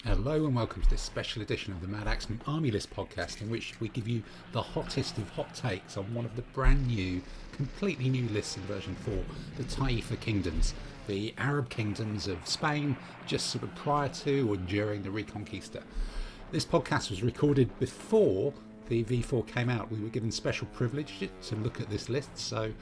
Hello and welcome to this special edition of the Madaxeman Army List podcast, in which we give you the hottest of hot takes on one of the brand new, completely new lists in version 4, the Taifa Kingdoms, the Arab kingdoms of Spain, just sort of prior to or during the Reconquista. This podcast was recorded before the V4 came out. We were given special privilege to look at this list, so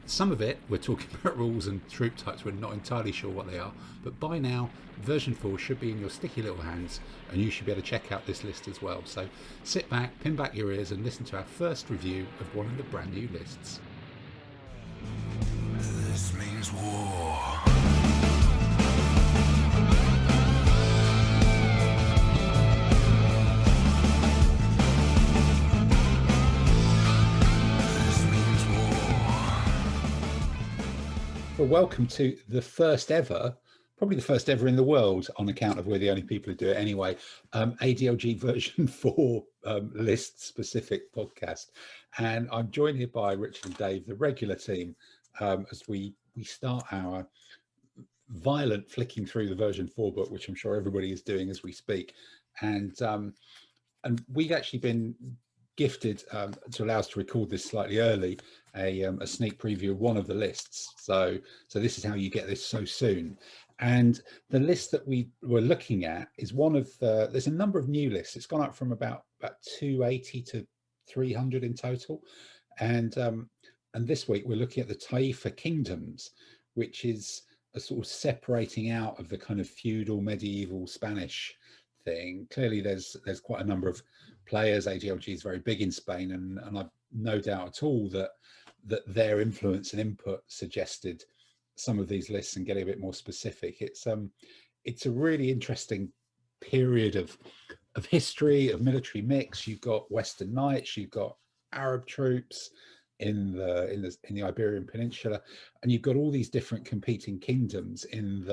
some of it we're talking about rules and troop types we're not entirely sure what they are, but by now version 4 should be in your sticky little hands and you should be able to check out this list as well. So sit back, pin back your ears and listen to our first review of one of the brand new lists. This means war. Well, welcome to the first ever, probably the first ever in the world, on account of we're the only people who do it anyway, ADLG version 4 list-specific podcast. And I'm joined here by Richard and Dave, the regular team, as we start our violent flicking through the version 4 book, which I'm sure everybody is doing as we speak. And we've actually been gifted, to allow us to record this slightly early, a sneak preview of one of the lists. So this is how you get this so soon. And the list that we were looking at is one of there's a number of new lists. It's gone up from about 280 to 300 in total. And this week we're looking at the Taifa Kingdoms, which is a sort of separating out of the kind of feudal medieval Spanish thing. Clearly there's quite a number of players. ADLG is very big in Spain, and I've no doubt at all that their influence and input suggested some of these lists and getting a bit more specific. It's a really interesting period of history, of military mix. You've got Western Knights, you've got Arab troops in the Iberian Peninsula, and you've got all these different competing kingdoms in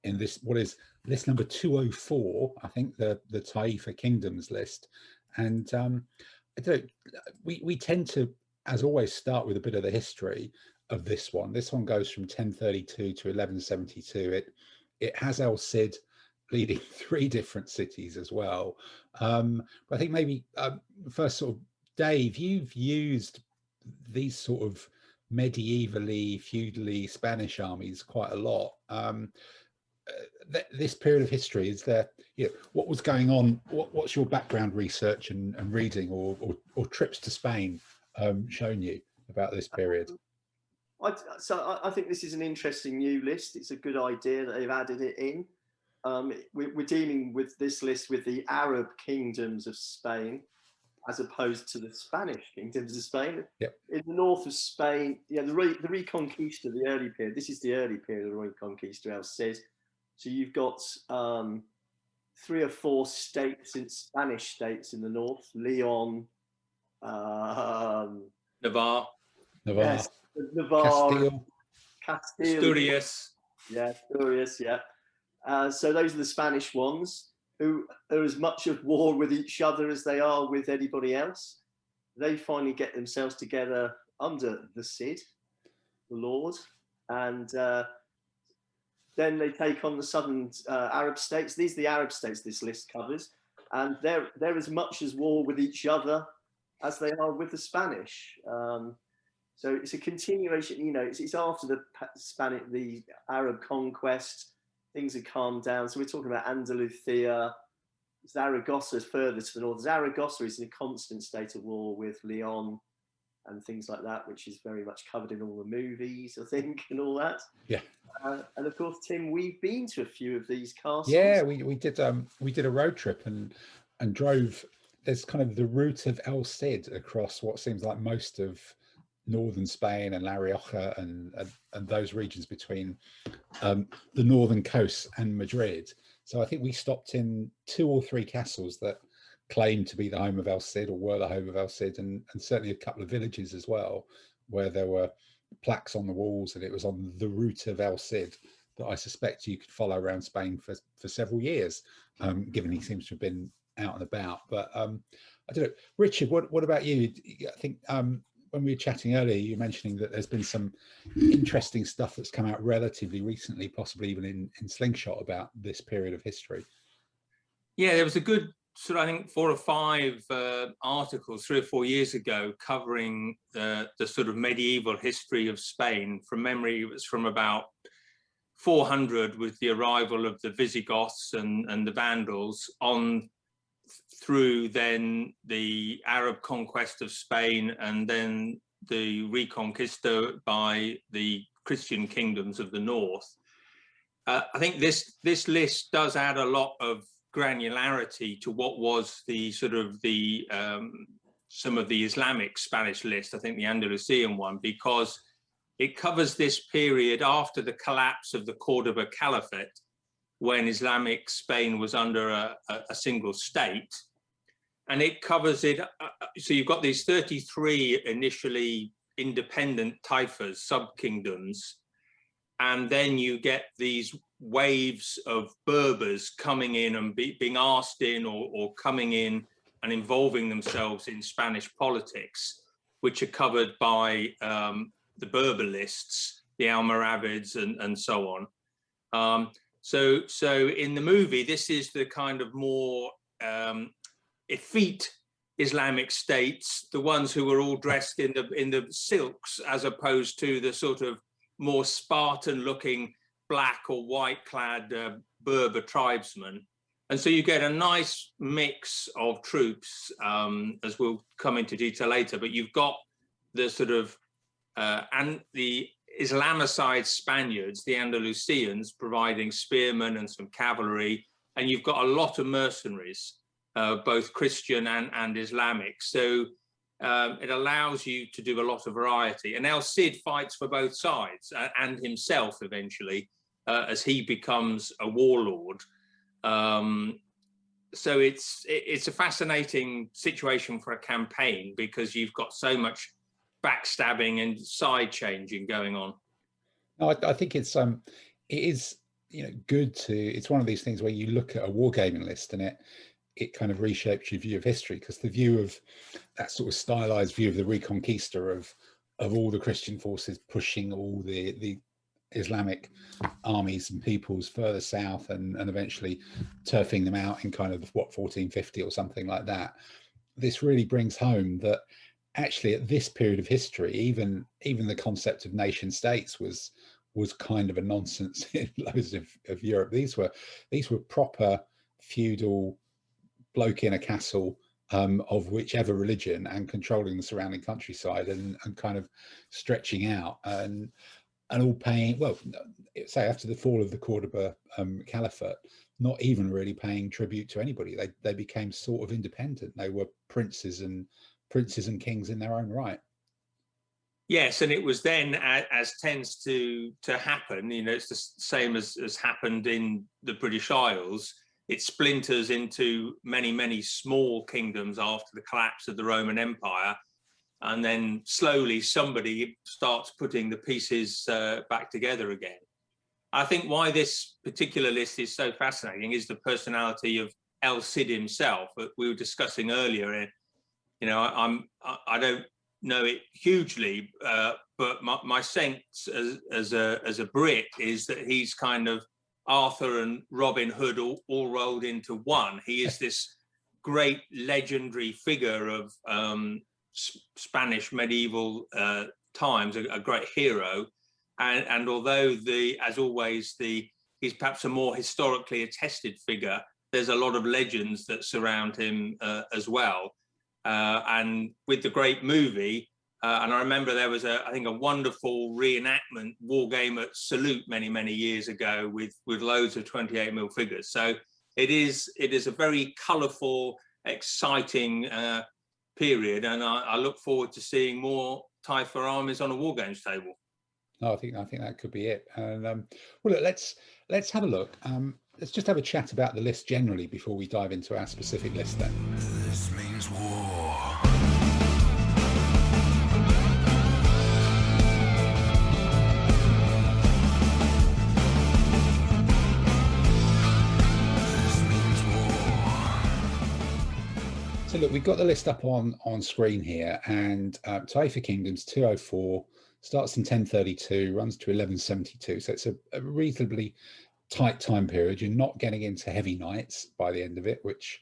this, what is list number 204, I think, the Taifa Kingdoms list. And I don't know, we tend to, as always, start with a bit of the history of this one. This one goes from 1032 to 1172. It has El Cid leading 3 different cities as well. But I think maybe first, sort of, Dave, you've used these sort of medievally, feudally Spanish armies quite a lot. This period of history, is there, what was going on? What's your background research and reading or trips to Spain shown you about this period? I think this is an interesting new list. It's a good idea that they've added it in. We're dealing with this list with the Arab kingdoms of Spain, as opposed to the Spanish kingdoms of Spain. Yep. In the north of Spain, the Reconquista, the early period. This is the early period of the Reconquista, El Cid. So you've got 3 or 4 states, Spanish states in the north: Leon, Navarre, yes, Navarre, Castile, Asturias. Yeah, Asturias, yeah. So those are the Spanish ones, who are as much at war with each other as they are with anybody else. They finally get themselves together under the Cid, the Lord, and then they take on the southern Arab states. These are the Arab states this list covers, and they're as much as war with each other as they are with the Spanish. So it's a continuation. It's after the Arab conquest. Things have calmed down. So we're talking about Andalusia. Zaragoza is further to the north. Zaragoza is in a constant state of war with Leon and things like that, which is very much covered in all the movies, I think, and all that. Yeah. And of course, Tim, we've been to a few of these castles. Yeah, we did a road trip and drove. There's kind of the route of El Cid across what seems like most of northern Spain and La Rioja and those regions between the northern coast and Madrid. So I think we stopped in 2 or 3 castles that claimed to be the home of El Cid, or were the home of El Cid, and certainly a couple of villages as well, where there were plaques on the walls and it was on the route of El Cid that I suspect you could follow around Spain for several years, given he seems to have been out and about. But I don't know, Richard, what about you? I think when we were chatting earlier, you were mentioning that there's been some interesting stuff that's come out relatively recently, possibly even in Slingshot, about this period of history. Yeah, there was a good sort of, I think, 4 or 5 articles 3 or 4 years ago covering the sort of medieval history of Spain. From memory, it was from about 400 with the arrival of the Visigoths and the Vandals on through then the Arab conquest of Spain and then the reconquista by the Christian kingdoms of the north. I think this list does add a lot of granularity to what was the sort of the some of the Islamic Spanish list, I think the Andalusian one, because it covers this period after the collapse of the Cordoba Caliphate, when Islamic Spain was under a single state. And it covers it, so you've got these 33 initially independent taifas, sub-kingdoms, and then you get these waves of Berbers coming in and being asked in or coming in and involving themselves in Spanish politics, which are covered by the Berber lists, the Almoravids and so on. So in the movie, this is the kind of more effete Islamic states, the ones who were all dressed in the silks, as opposed to the sort of more Spartan-looking black or white-clad Berber tribesmen. And so you get a nice mix of troops, as we'll come into detail later, but you've got the sort of, and the Islamicized Spaniards, the Andalusians, providing spearmen and some cavalry, and you've got a lot of mercenaries, both Christian and Islamic. So it allows you to do a lot of variety. And El Cid fights for both sides, and himself eventually, as he becomes a warlord. So it's a fascinating situation for a campaign, because you've got so much backstabbing and side changing going on. No, I think it is, you know, good to, it's one of these things where you look at a wargaming list and it kind of reshapes your view of history, because the view of that sort of stylized view of the Reconquista of all the Christian forces pushing all the Islamic armies and peoples further south and eventually turfing them out in kind of what, 1450 or something like that. This really brings home that actually at this period of history, even the concept of nation states was kind of a nonsense in loads of Europe. These were proper feudal bloke in a castle of whichever religion, and controlling the surrounding countryside and kind of stretching out and all paying, well, say after the fall of the Cordoba Caliphate, not even really paying tribute to anybody. They became sort of independent. They were princes and kings in their own right. Yes, and it was then, as tends to happen, you know, it's the same as happened in the British Isles. It splinters into many, many small kingdoms after the collapse of the Roman Empire. And then slowly somebody starts putting the pieces back together again. I think why this particular list is so fascinating is the personality of El Cid himself. We were discussing earlier, you know, I don't know it hugely, but my sense as a Brit is that he's kind of Arthur and Robin Hood all rolled into one. He is this great legendary figure of Spanish medieval times, a great hero, and although as always he's perhaps a more historically attested figure, there's a lot of legends that surround him as well. And with the great movie, and I remember there was I think a wonderful reenactment war game at Salute many years ago with loads of 28mm figures. So it is a very colourful, exciting period, and I look forward to seeing more Taifa armies on a war games table. No, I think that could be it. And well, look, let's have a look. Let's just have a chat about the list generally before we dive into our specific list then. This means war. So look, we've got the list up on screen here, and Taifa Kingdoms 204 starts in 1032, runs to 1172. So it's a reasonably tight time period. You're not getting into heavy knights by the end of it, which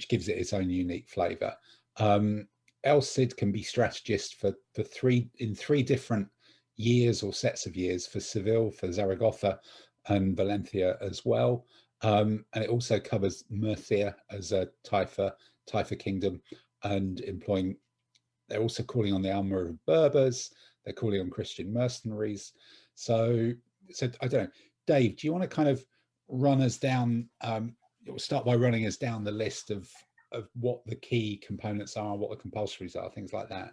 gives it its own unique flavor. El Cid can be strategist for three different years or sets of years, for Seville, for Zaragoza, and Valencia as well. And it also covers Murcia as a Taifa kingdom, and employing. They're also calling on the Almoravid Berbers. They're calling on Christian mercenaries. So I don't know, Dave, do you want to kind of run us down? We'll start by running us down the list of what the key components are, what the compulsories are, things like that.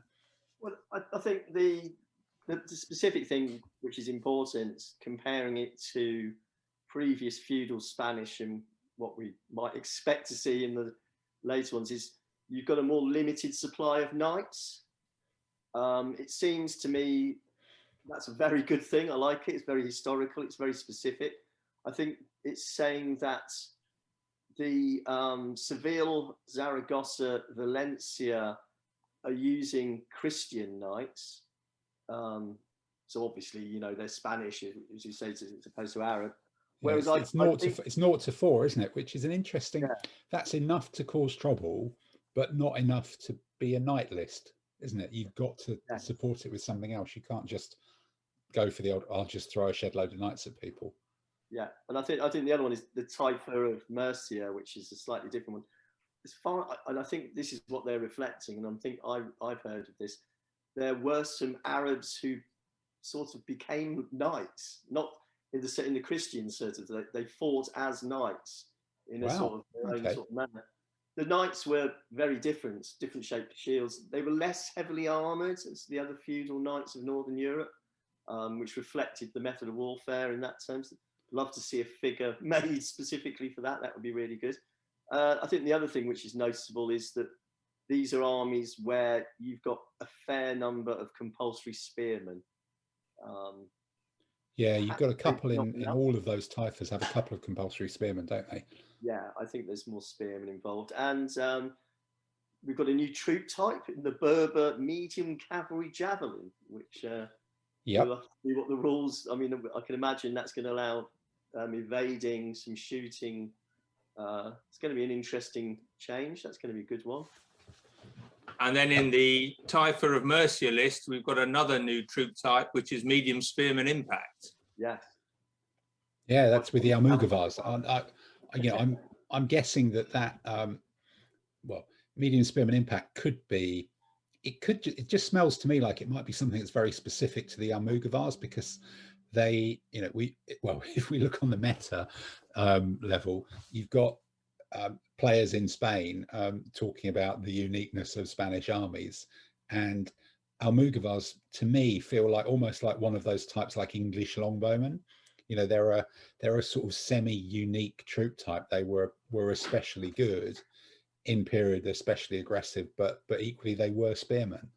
Well, I think the specific thing which is important, comparing it to previous feudal Spanish and what we might expect to see in the later ones, is you've got a more limited supply of knights. It seems to me that's a very good thing. I like it. It's very historical. It's very specific. I think it's saying that the Seville, Zaragoza, Valencia are using Christian knights. So obviously, you know, they're Spanish, as you say, as opposed to Arab. Whereas yeah, it's 0 to 4, isn't it? Which is an interesting. Yeah. That's enough to cause trouble, but not enough to be a knight list, isn't it? You've got to support it with something else. You can't just go for the old, I'll just throw a shed load of knights at people. Yeah, and I think the other one is the Taifa of Murcia, which is a slightly different one. As far, and I think this is what they're reflecting, and I think I've heard of this. There were some Arabs who sort of became knights, not in the Christian sort of. They fought as knights in a sort of their own sort of manner. The knights were very different shaped shields. They were less heavily armoured as the other feudal knights of Northern Europe, which reflected the method of warfare in that terms. Love to see a figure made specifically for that. That would be really good. I think the other thing which is noticeable is that these are armies where you've got a fair number of compulsory spearmen. Yeah, you've got a couple in all of those Taifas have a couple of compulsory spearmen, don't they? Yeah, I think there's more spearmen involved. And we've got a new troop type in the Berber medium cavalry javelin, which we'll have to see what the rules. I mean, I can imagine that's going to allow evading, some shooting. It's going to be an interesting change. That's going to be a good one. And then in the Taifa of Murcia list, we've got another new troop type, which is medium spearman impact. Yes. Yeah, that's with the Almogavars. I'm guessing that well, medium spearman impact could be. It just smells to me like it might be something that's very specific to the Almogavars, because they, you know, if we look on the meta level, you've got players in Spain talking about the uniqueness of Spanish armies, and Almogavars to me feel like almost like one of those types, like English longbowmen. You know, they're a sort of semi-unique troop type. They were especially good in period, especially aggressive, but equally they were spearmen.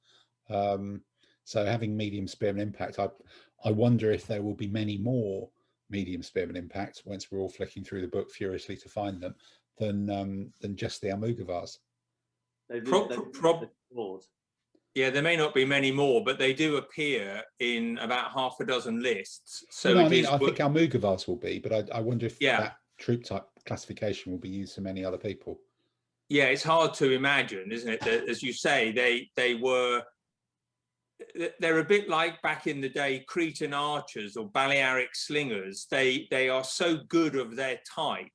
So having medium spearman impact, I wonder if there will be many more medium spearman impacts once we're all flicking through the book furiously to find them than just the Almogavars. Yeah, there may not be many more, but they do appear in about half a dozen lists. So I think Almogavars will be, but I wonder if that troop type classification will be used for many other people. Yeah, it's hard to imagine, isn't it? That, as you say, they're a bit like back in the day Cretan archers or Balearic slingers. They are so good of their type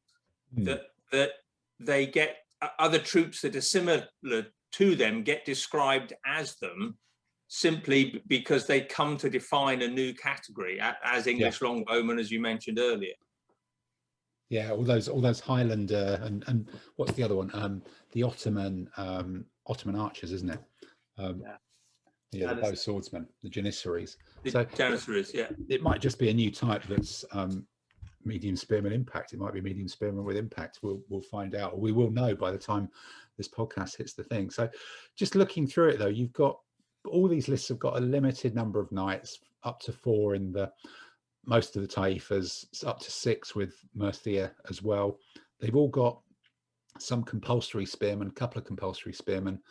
that they get other troops that are similar to them get described as them, simply because they come to define a new category as English longbowmen, as you mentioned earlier. Yeah, all those Highlander and what's the other one? The Ottoman archers, isn't it? The bow swordsmen, the Janissaries. Janissaries, yeah. It might just be a new type that's medium spearman impact. It might be medium spearman with impact. We'll find out, or we will know by the time this podcast hits the thing. So just looking through it though, you've got all these lists have got a limited number of knights, up to 4 in the most of the Taifas, up to 6 with Murcia as well. They've all got some compulsory spearmen, a couple of compulsory spearmen.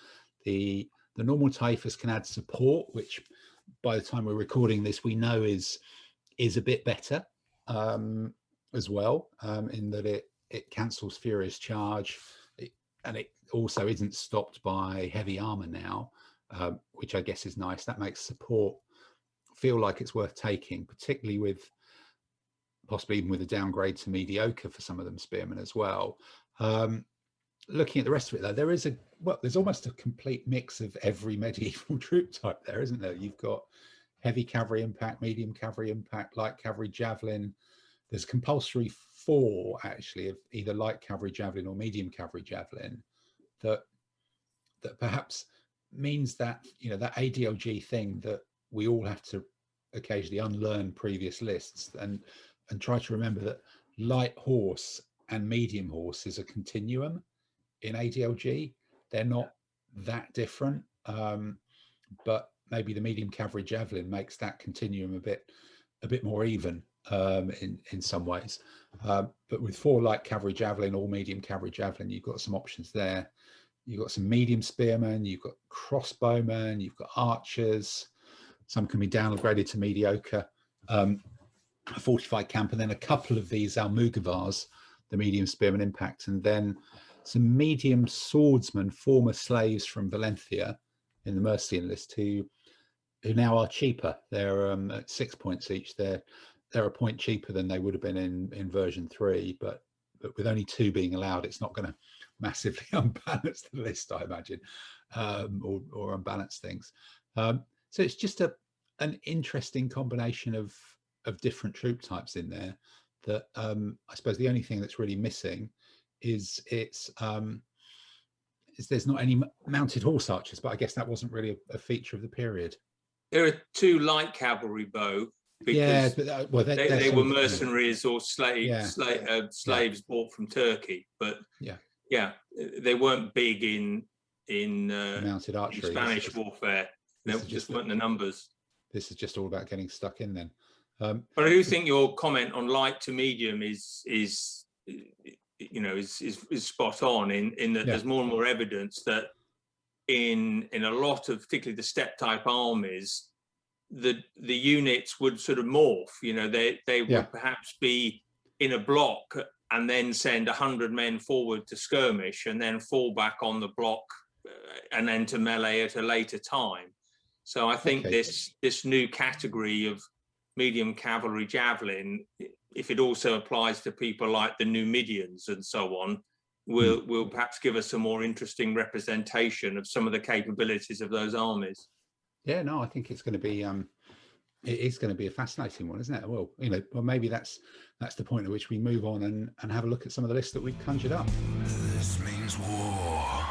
The normal Taifas can add support, which by the time we're recording this, we know is a bit better. as well, in that it cancels Furious Charge, and it also isn't stopped by heavy armor now, which I guess is nice. That makes support feel like it's worth taking, particularly with possibly even with a downgrade to mediocre for some of them Spearmen as well. Looking at the rest of it, though, there's almost a complete mix of every medieval troop type there, isn't there? You've got heavy cavalry impact, medium cavalry impact, light cavalry javelin. There's compulsory 4 actually of either light cavalry javelin or medium cavalry javelin that perhaps means that, you know, that ADLG thing that we all have to occasionally unlearn previous lists and try to remember that light horse and medium horse is a continuum in ADLG. They're not that different, but maybe the medium cavalry javelin makes that continuum a bit more even in some ways. But with 4 light cavalry javelin or medium cavalry javelin, you've got some options there. You've got some medium spearmen, you've got crossbowmen, you've got archers. Some can be downgraded to mediocre. A fortified camp, and then a couple of these Almugavars, the medium spearman impact, and then some medium swordsmen, former slaves from Valencia in the Mercian list, who now are cheaper. They're at 6 points each. They're a point cheaper than they would have been in version 3, but with only 2 being allowed, it's not going to massively unbalance the list, I imagine, or unbalance things. So it's just an interesting combination of different troop types in there that I suppose the only thing that's really missing is there's not any mounted horse archers, but I guess that wasn't really a feature of the period. There are 2 light cavalry bow, because well, they were mercenaries or slaves bought from Turkey, but they weren't big in mounted archery, in Spanish warfare. There just weren't the numbers. This is just all about getting stuck in then. But I do think your comment on light to medium is spot on in that there's more and more evidence that in a lot of, particularly the step type armies, the units would sort of morph. You know, they would perhaps be in a block and then send 100 men forward to skirmish and then fall back on the block and then to melee at a later time. So I think this new category of medium cavalry javelin, if it also applies to people like the Numidians and so on, will perhaps give us a more interesting representation of some of the capabilities of those armies. Yeah, no, I think it's going to be it is going to be a fascinating one, isn't it? Well, you know, well, maybe that's the point at which we move on and have a look at some of the lists that we've conjured up. This means war.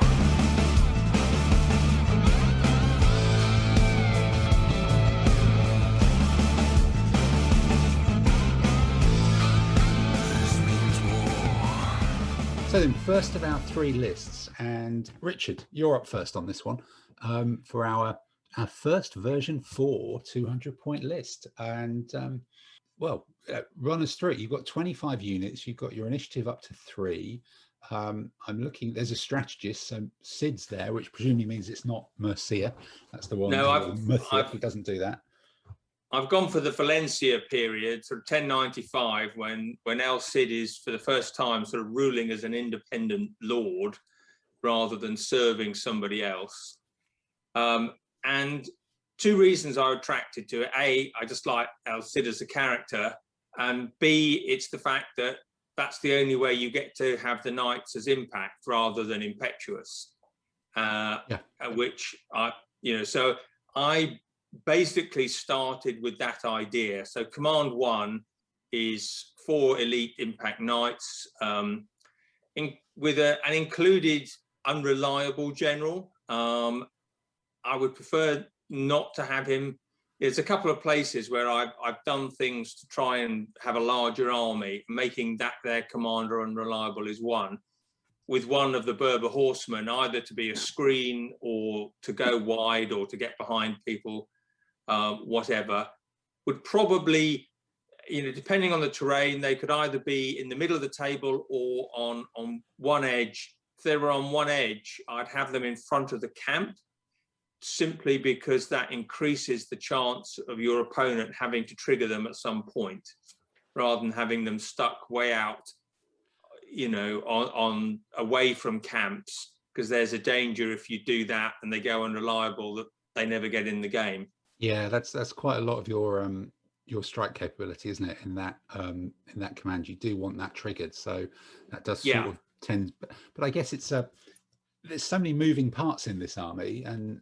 So then, first of our 3 lists, and Richard, you're up first on this one for our first version 4 200-point list. And run us through it. You've got 25 units. You've got your initiative up to 3. I'm looking. There's a strategist, so Cid's there, which presumably means it's not Mercia. That's the one. No, he doesn't do that. I've gone for the Valencia period, sort of 1095, when El Cid is for the first time sort of ruling as an independent lord rather than serving somebody else. And 2 reasons I was attracted to it. A, I just like El Cid as a character, and B, it's the fact that that's the only way you get to have the knights as impact rather than impetuous. Which so I basically started with that idea. So command 1 is 4 elite impact knights with an included unreliable general. I would prefer not to have him. There's a couple of places where I've done things to try and have a larger army. Making that their commander unreliable is one. With one of the Berber horsemen, either to be a screen or to go wide or to get behind people, whatever, would probably, depending on the terrain, they could either be in the middle of the table or on one edge. If they were on one edge, I'd have them in front of the camp, simply because that increases the chance of your opponent having to trigger them at some point. rather than having them stuck way out, you know, on away from camps, because there's a danger if you do that and they go unreliable that they never get in the game. Yeah, that's quite a lot of your strike capability, isn't it? In that command, you do want that triggered, so that does sort Yeah. of tend. But I guess it's there's so many moving parts in this army, and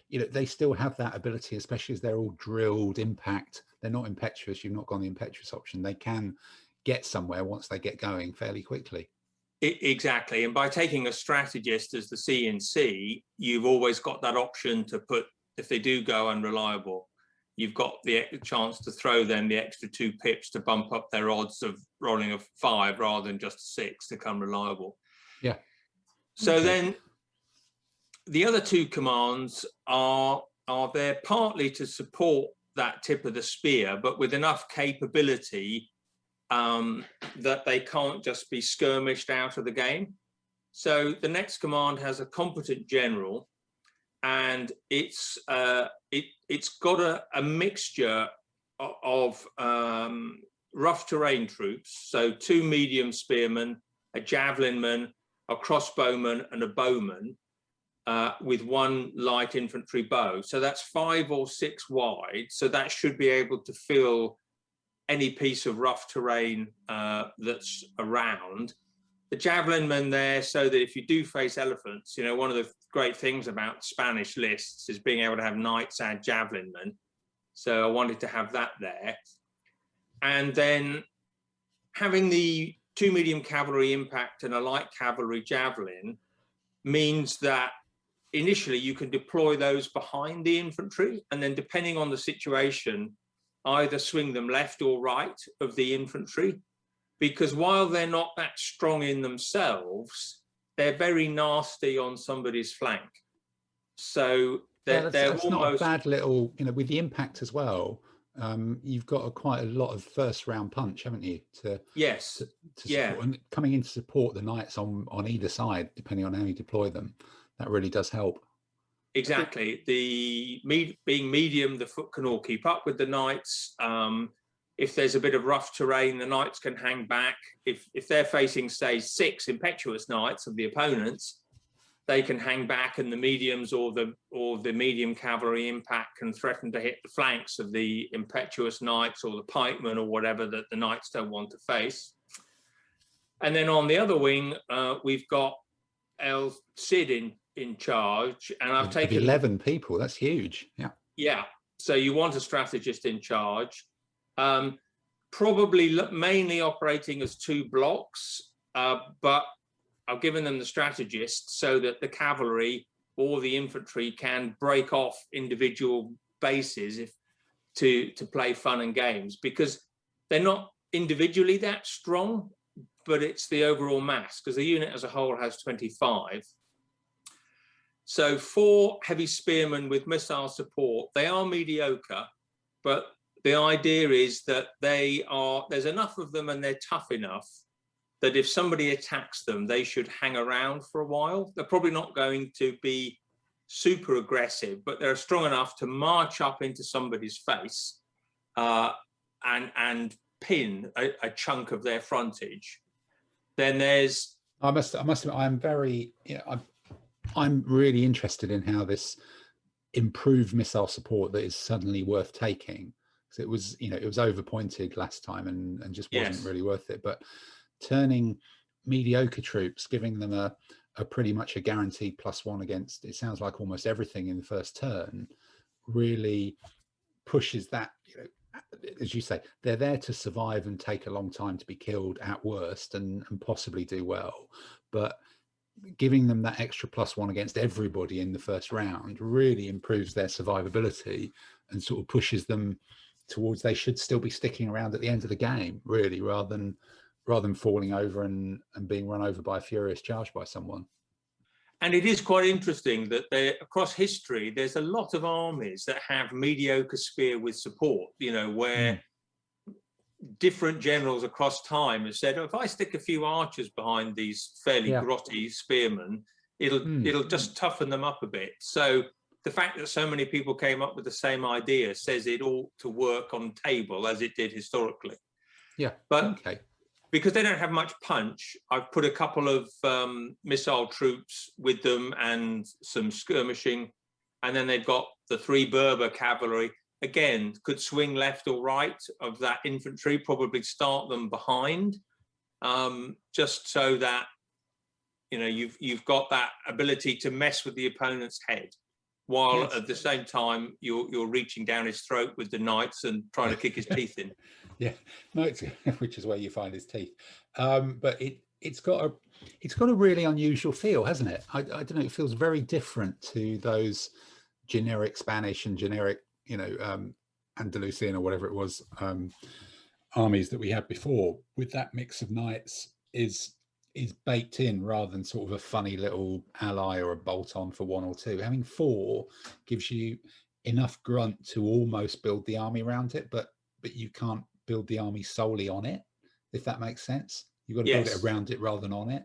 you know, they still have that ability, especially as they're all drilled impact. They're not impetuous. You've not gone the impetuous option. They can get somewhere once they get going fairly quickly. Exactly. And by taking a strategist as the CNC, you've always got that option to put, if they do go unreliable, you've got the chance to throw them the extra 2 pips to bump up their odds of rolling a 5 rather than just a 6 to come reliable. Yeah. So Okay. then the other 2 commands are there partly to support that tip of the spear, but with enough capability that they can't just be skirmished out of the game. So the next command has a competent general, and it's got a mixture of rough terrain troops, so 2 medium spearmen, a javelinman, a crossbowman, and a bowman, with 1 light infantry bow. So that's 5 or 6 wide. So that should be able to fill any piece of rough terrain that's around. The javelinmen there, so that if you do face elephants, you know, one of the great things about Spanish lists is being able to have knights and javelinmen. So I wanted to have that there. And then having the 2 medium cavalry impact and a light cavalry javelin means that initially you can deploy those behind the infantry, and then depending on the situation, either swing them left or right of the infantry, because while they're not that strong in themselves, they're very nasty on somebody's flank. So they're that's almost not a bad little, you know, with the impact as well. You've got quite a lot of first round punch, haven't you? Yes. To support, and coming in to support the knights on either side, depending on how you deploy them, that really does help. Exactly. Being medium, the foot can all keep up with the knights. If there's a bit of rough terrain, the knights can hang back. If they're facing, say, 6 impetuous knights of the opponents, they can hang back, and the mediums or the medium cavalry impact can threaten to hit the flanks of the impetuous knights or the pikemen or whatever that the knights don't want to face. And then on the other wing, we've got El Cid in charge, and I've taken 11 people. That's huge. Yeah. So you want a strategist in charge, probably mainly operating as 2 blocks, but I've given them the strategist so that the cavalry or the infantry can break off individual bases to play fun and games, because they're not individually that strong, but it's the overall mass, because the unit as a whole has 25. So 4 heavy spearmen with missile support, they are mediocre, but the idea is that there's enough of them and they're tough enough that if somebody attacks them, they should hang around for a while. They're probably not going to be super aggressive, but they're strong enough to march up into somebody's face and pin a chunk of their frontage. Then there's... I must admit, I'm very, you know, I'm really interested in how this improved missile support that is suddenly worth taking. So it was, you know, it was overpointed last time and just wasn't really worth it. But turning mediocre troops, giving them a pretty much a guaranteed +1 against, it sounds like almost everything in the first turn, really pushes that, you know, as you say, they're there to survive and take a long time to be killed at worst and possibly do well. But giving them that extra +1 against everybody in the first round really improves their survivability and sort of pushes them towards, they should still be sticking around at the end of the game, really, rather than falling over and being run over by a furious charge by someone. And it is quite interesting that across history, there's a lot of armies that have mediocre spear with support, you know, where different generals across time have said, oh, if I stick a few archers behind these fairly grotty spearmen, it'll just toughen them up a bit. So the fact that so many people came up with the same idea says it ought to work on table as it did historically. Yeah. But Okay. because they don't have much punch, I've put a couple of missile troops with them and some skirmishing, and then they've got the 3 Berber cavalry. Again, could swing left or right of that infantry, probably start them behind, just so that you've got that ability to mess with the opponent's head, while Yes. at the same time you're reaching down his throat with the knights and trying to kick his teeth in. Yeah, no, which is where you find his teeth. But it's got a really unusual feel, hasn't it? I don't know. It feels very different to those generic Spanish and generic, Andalusian or whatever it was, armies that we had before. With that mix of knights is baked in rather than sort of a funny little ally or a bolt on for 1 or 2. Having 4 gives you enough grunt to almost build the army around it, but you can't build the army solely on it, if that makes sense. You've got to build it around it rather than on it.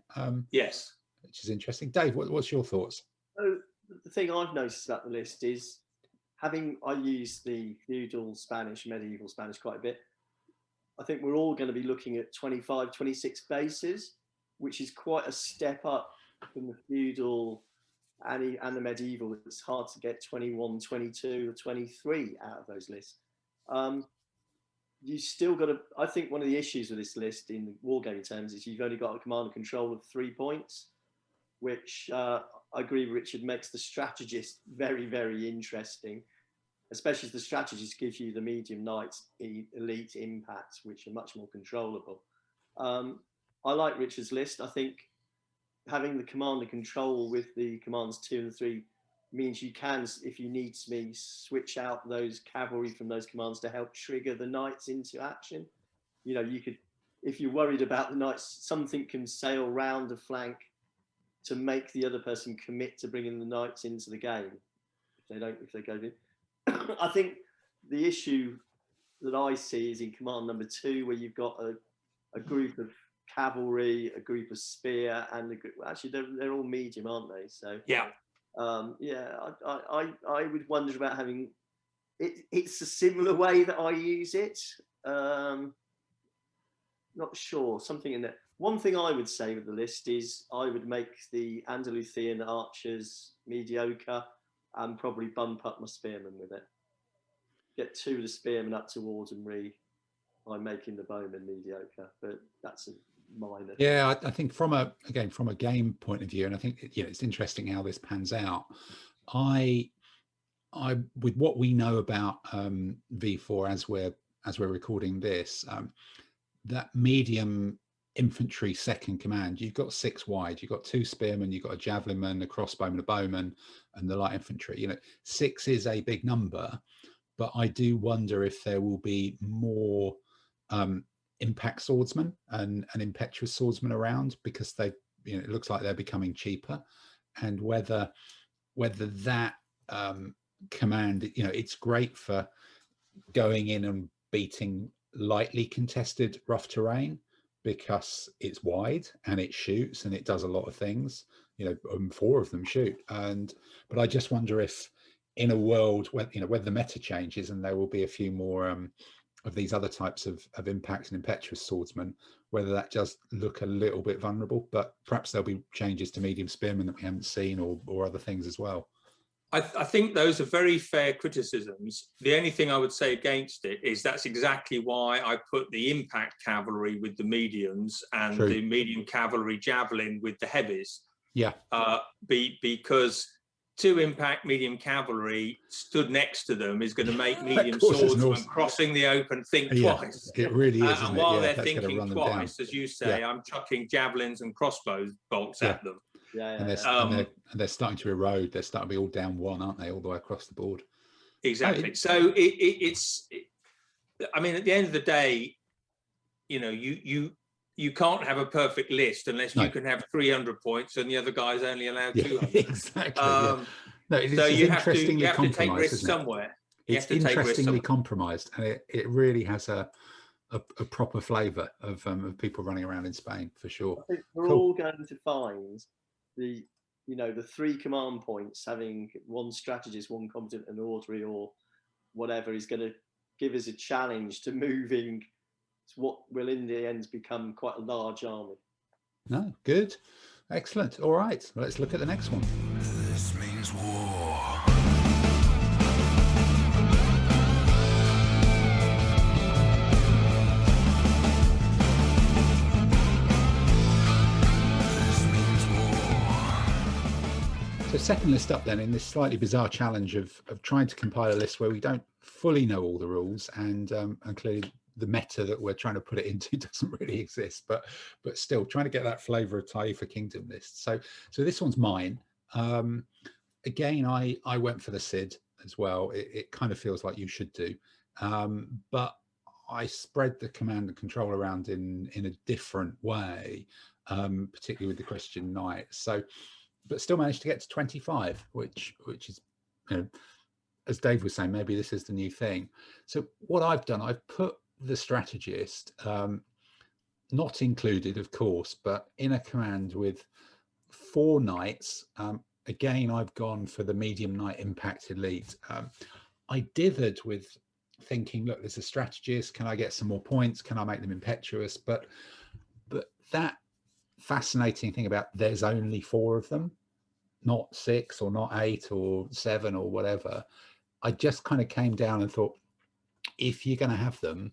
Yes. Which is interesting. Dave, what's your thoughts? So the thing I've noticed about the list is, I use the feudal Spanish, medieval Spanish quite a bit. I think we're all going to be looking at 25, 26 bases, which is quite a step up from the feudal and the medieval. It's hard to get 21, 22 or 23 out of those lists. You still got to, I think one of the issues with this list in wargaming terms is you've only got a command and control of 3 points, which I agree with Richard, makes the strategist very, very interesting, especially as the strategist gives you the medium knights elite impacts, which are much more controllable. I like Richard's list. I think having the command and control with the commands 2 and 3 means you can, if you need to be, switch out those cavalry from those commands to help trigger the knights into action. You could, if you're worried about the knights, something can sail round a flank to make the other person commit to bringing the knights into the game. If they go in. I think the issue that I see is in command number 2, where you've got a group of cavalry, a group of spear, and actually they're all medium, aren't they? So yeah. I would wonder about having it. It's a similar way that I use it. Not sure. Something in there. One thing I would say with the list is I would make the Andalusian archers mediocre and probably bump up my spearmen with it. Get 2 of the spearmen up to ordinary by making the bowmen mediocre, but that's a minor. Yeah, I think from a game point of view, and I think it's interesting how this pans out. I with what we know about V4 as we're recording this, that medium infantry second command, you've got 6 wide, you've got 2 spearmen, you've got a javelinman, a crossbowman, a bowman, and the light infantry. 6 is a big number, but I do wonder if there will be more impact swordsmen and impetuous swordsmen around, because they, it looks like they're becoming cheaper, and whether that command, it's great for going in and beating lightly contested rough terrain because it's wide and it shoots and it does a lot of things. 4 of them shoot, but I just wonder if in a world where where the meta changes and there will be a few more of these other types of impact and impetuous swordsmen, whether that does look a little bit vulnerable. But perhaps there'll be changes to medium spearmen that we haven't seen, or other things as well. I think those are very fair criticisms. The only thing I would say against it is that's exactly why I put the impact cavalry with the mediums and True. the medium cavalry javelin with the heavies. Yeah. Because 2 impact medium cavalry stood next to them is going to make medium swordsmen crossing the open think twice. It really is. And while they're thinking twice, as you say, I'm chucking javelins and crossbow bolts at them. And they're starting to erode. They're starting to be all down 1, aren't they, all the way across the board? Exactly. So it's. I mean, at the end of the day, you can't have a perfect list unless you can have 300 points and the other guy's only allowed 200. Exactly. No, so you have to take risks somewhere. It's interestingly compromised, and it really has a proper flavour of people running around in Spain, for sure. I think we're all going to find the 3 command points, having 1 strategist, 1 competent, and orderly, or whatever, is going to give us a challenge to moving It's what will in the end become quite a large army. No, good. Excellent. All right, let's look at the next one. This means war. So second list up then, in this slightly bizarre challenge of trying to compile a list where we don't fully know all the rules, and clearly the meta that we're trying to put it into doesn't really exist, but still trying to get that flavor of Taifa Kingdom list. So this one's mine. Again, I went for the Cid as well. It kind of feels like you should do, but I spread the command and control around in a different way, particularly with the Christian Knights. So, but still managed to get to 25, which is, as Dave was saying, maybe this is the new thing. So what I've done, I've put the strategist, not included, of course, but in a command with 4 knights. Again, I've gone for the medium knight impact elite. I dithered with thinking, look, there's a strategist. Can I get some more points? Can I make them impetuous? But that fascinating thing about there's only 4 of them, not 6 or not 8 or 7 or whatever. I just kind of came down and thought, if you're going to have them,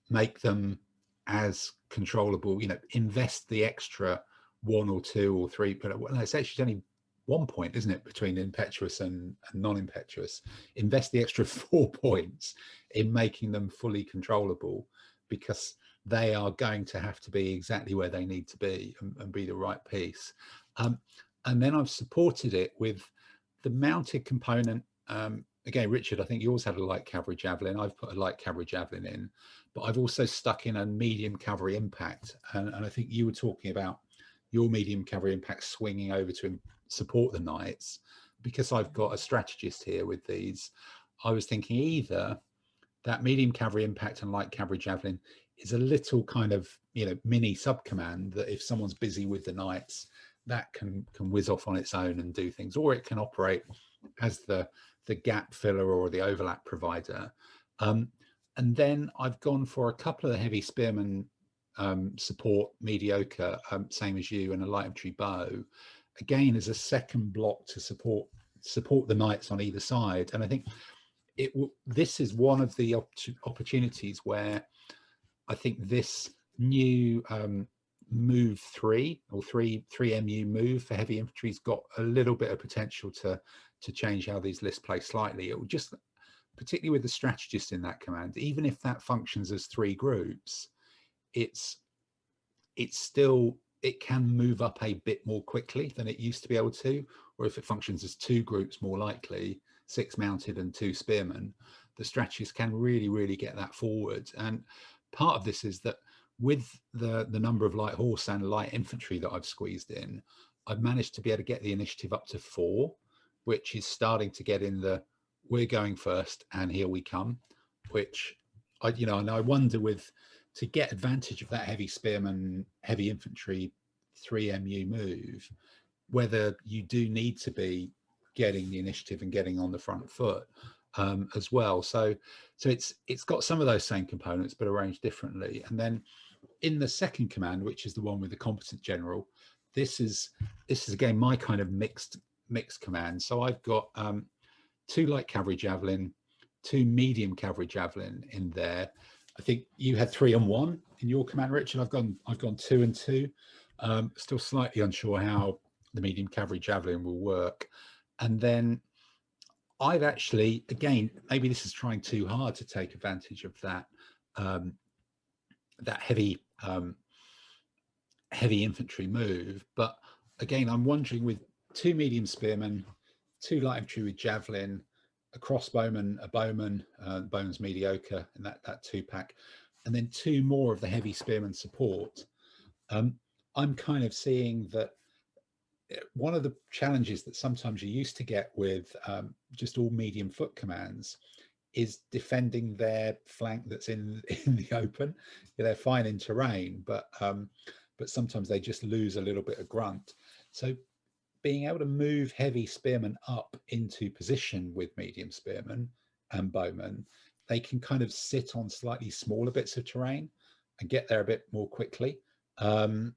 make them as controllable, invest the extra 1 or 2 or 3, but it's actually only 1 point, isn't it, between impetuous and non-impetuous. Invest the extra 4 points in making them fully controllable, because they are going to have to be exactly where they need to be and be the right piece. And then I've supported it with the mounted component. Again, Richard, I think yours had a light cavalry javelin. I've put a light cavalry javelin in, but I've also stuck in a medium cavalry impact. And I think you were talking about your medium cavalry impact swinging over to support the knights. Because I've got a strategist here with these, I was thinking either that medium cavalry impact and light cavalry javelin is a little kind of, mini subcommand that if someone's busy with the knights, that can whiz off on its own and do things, or it can operate as the gap filler or the overlap provider. And then I've gone for a couple of the heavy spearmen support, mediocre, same as you, and a light infantry bow, again as a second block to support the knights on either side. And I think this is one of the opportunities where I think this new move 3 or 3 MU move for heavy infantry's got a little bit of potential to change how these lists play slightly. It will just, particularly with the strategist in that command, even if that functions as 3 groups, it's still, it can move up a bit more quickly than it used to be able to. Or if it functions as 2 groups, more likely 6 mounted and 2 spearmen, the strategist can really get that forward. And part of this is that with the number of light horse and light infantry that I've squeezed in, I've managed to be able to get the initiative up to 4, which is starting to get in the we're going first and here we come, which and I wonder, with to get advantage of that heavy spearman, heavy infantry 3 MU move, whether you do need to be getting the initiative and getting on the front foot as well. So it's got some of those same components but arranged differently. And then in the second command, which is the one with the competent general, this is again my kind of mixed command. So I've got 2 light cavalry javelin, 2 medium cavalry javelin in there. I think you had 3 and 1 in your command, Richard. I've gone 2 and 2. Still slightly unsure how the medium cavalry javelin will work. And then I've actually, again, maybe this is trying too hard to take advantage of that that heavy infantry move, but again, I'm wondering, with 2 medium spearmen, 2 light infantry with javelin, a crossbowman, a bowman, bowman's mediocre in that 2-pack, and then 2 more of the heavy spearmen support. I'm kind of seeing that one of the challenges that sometimes you used to get with just all medium foot commands is defending their flank that's in the open. They're fine in terrain, but sometimes they just lose a little bit of grunt. So being able to move heavy spearmen up into position with medium spearmen and bowmen, they can kind of sit on slightly smaller bits of terrain and get there a bit more quickly, and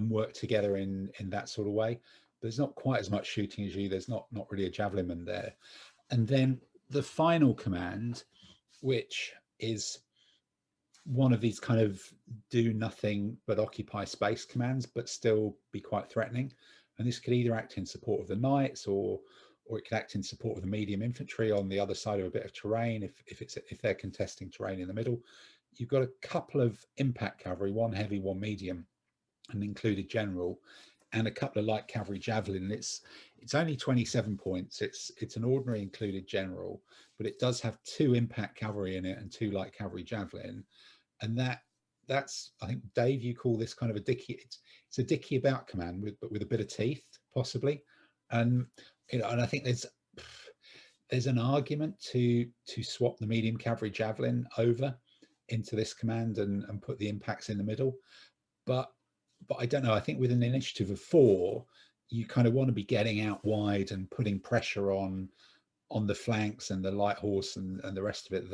work together in that sort of way. But there's not quite as much shooting as you. There's not really a javelinman there. And then the final command, which is one of these kind of do nothing but occupy space commands, but still be quite threatening. And this could either act in support of the knights, or it could act in support of the medium infantry on the other side of a bit of terrain if they're contesting terrain in the middle. You've got a couple of impact cavalry, one heavy, one medium, an included general, and a couple of light cavalry javelin. And it's only 27 points. It's an ordinary included general, but it does have 2 impact cavalry in it and 2 light cavalry javelin. And that's, I think, Dave, you call this kind of a dicky. It's a dicky about command, but with a bit of teeth, possibly. And and I think there's an argument to swap the medium cavalry javelin over into this command and put the impacts in the middle. But I don't know. I think with an initiative of 4, you kind of want to be getting out wide and putting pressure on the flanks and the light horse and the rest of it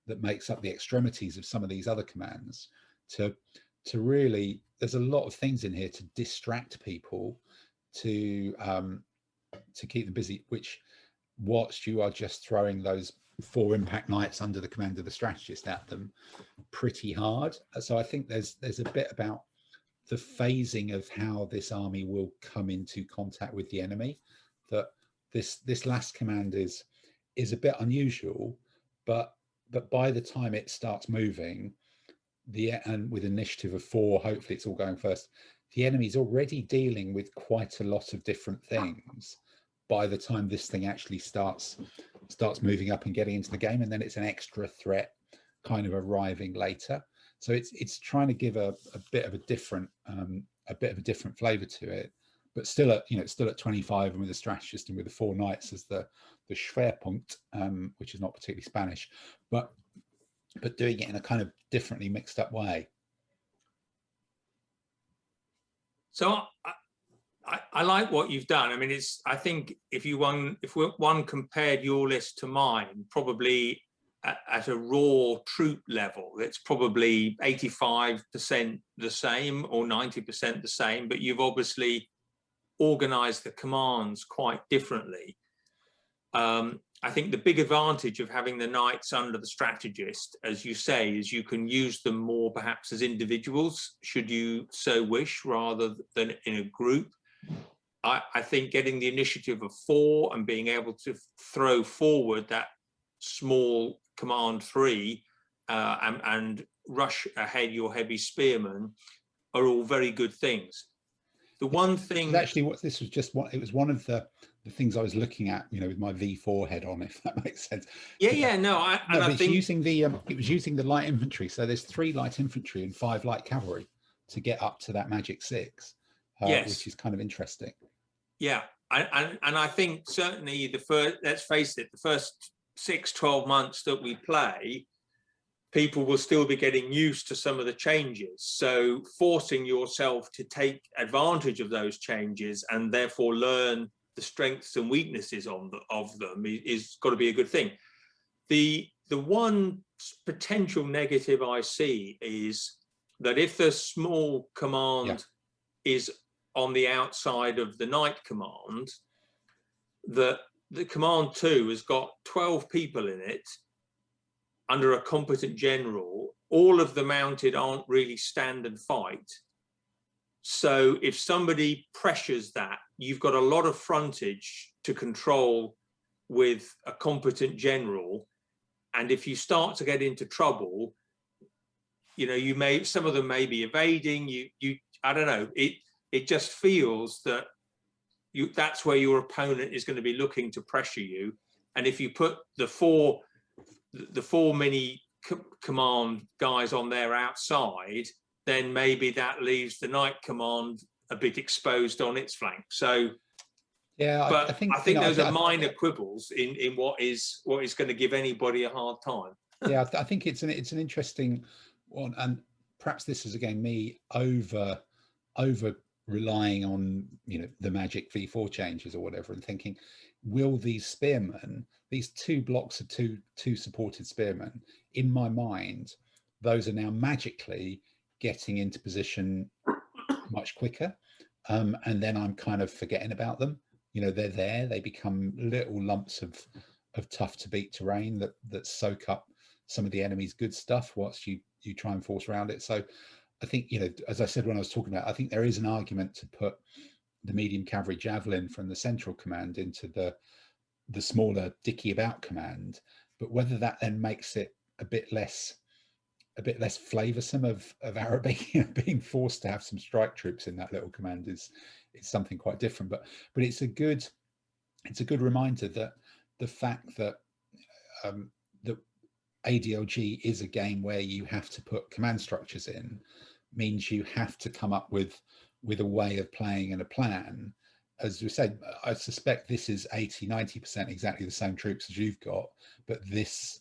that makes up the extremities of some of these other commands. To really, there's a lot of things in here to distract people, to keep them busy, which whilst you are just throwing those 4 impact knights under the command of the strategist at them pretty hard. So I think there's a bit about the phasing of how this army will come into contact with the enemy, that this last command is a bit unusual, but by the time it starts moving, and with initiative of 4, hopefully it's all going first, the enemy's already dealing with quite a lot of different things by the time this thing actually starts moving up and getting into the game. And then it's an extra threat kind of arriving later. So it's trying to give a bit of a different flavor to it, but still at 25, and with a strategist and with the 4 knights as the Schwerpunkt, which is not particularly Spanish, but doing it in a kind of differently mixed up way. So I like what you've done. I mean, I think if one compared your list to mine, probably at a raw troop level, it's probably 85% the same or 90% the same, but you've obviously organized the commands quite differently. I think the big advantage of having the knights under the strategist, as you say, is you can use them more perhaps as individuals, should you so wish, rather than in a group. I think getting the initiative of 4 and being able to throw forward that small command 3 and rush ahead your heavy spearmen are all very good things. The one thing actually, it was one of the things I was looking at, with my V4 head on, if that makes sense. I think using it was using the light infantry. So there's 3 light infantry and 5 light cavalry to get up to that magic 6, which is kind of interesting. Yeah, and I think certainly let's face it, the first 6-12 months that we play, people will still be getting used to some of the changes. So forcing yourself to take advantage of those changes and therefore learn the strengths and weaknesses of them is got to be a good thing. The one potential negative I see is that if the small command is on the outside of the knight command, that the command 2 has got 12 people in it under a competent general. All of the mounted aren't really stand and fight. So if somebody pressures that, you've got a lot of frontage to control with a competent general. And if you start to get into trouble, some of them may be evading you. I don't know. It just feels that that's where your opponent is going to be looking to pressure you. And if you put the four mini command guys on their outside, then maybe that leaves the knight command a bit exposed on its flank. So yeah, but I think those are minor quibbles in what is going to give anybody a hard time. Yeah, I think it's an interesting one, and perhaps this is again me over relying on the magic V4 changes or whatever, and thinking, will these spearmen, these 2 blocks of two supported spearmen, in my mind, those are now magically getting into position much quicker. And then I'm kind of forgetting about them. You know, they're there, they become little lumps of tough to beat terrain that soak up some of the enemy's good stuff whilst you try and force around it. So I think, you know, as I said when I was talking about, I think there is an argument to put the medium cavalry javelin from the central command into the smaller dicky about command, but whether that then makes it a bit less flavoursome of Arabic, you know, being forced to have some strike troops in that little command is something quite different. But it's a good reminder that the fact that that ADLG is a game where you have to put command structures in means you have to come up with a way of playing and a plan. As we said, I suspect this is 80-90% exactly the same troops as you've got, but this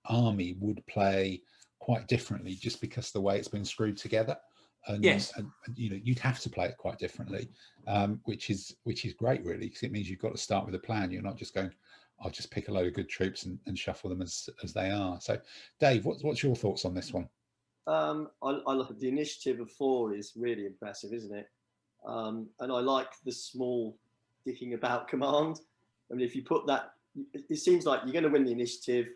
army would play quite differently just because of the way it's been screwed together. And, yes, and you know, you'd have to play it quite differently, which is great, really, because it means you've got to start with a plan. You're not just going, I'll just pick a load of good troops and shuffle them as they are. So, Dave, what's your thoughts on this one? I look at the initiative of 4 is really impressive, isn't it? And I like the small dicking about command. I mean, if you put that, it seems like you're going to win the initiative.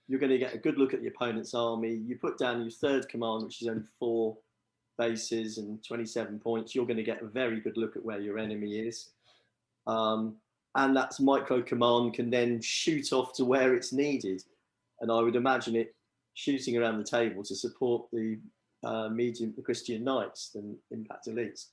You're going to get a good look at the opponent's army. You put down your 3rd command, which is only 4 bases and 27 points. You're going to get a very good look at where your enemy is. And that's micro command can then shoot off to where it's needed. And I would imagine it shooting around the table to support the the Christian Knights than Impact Elites.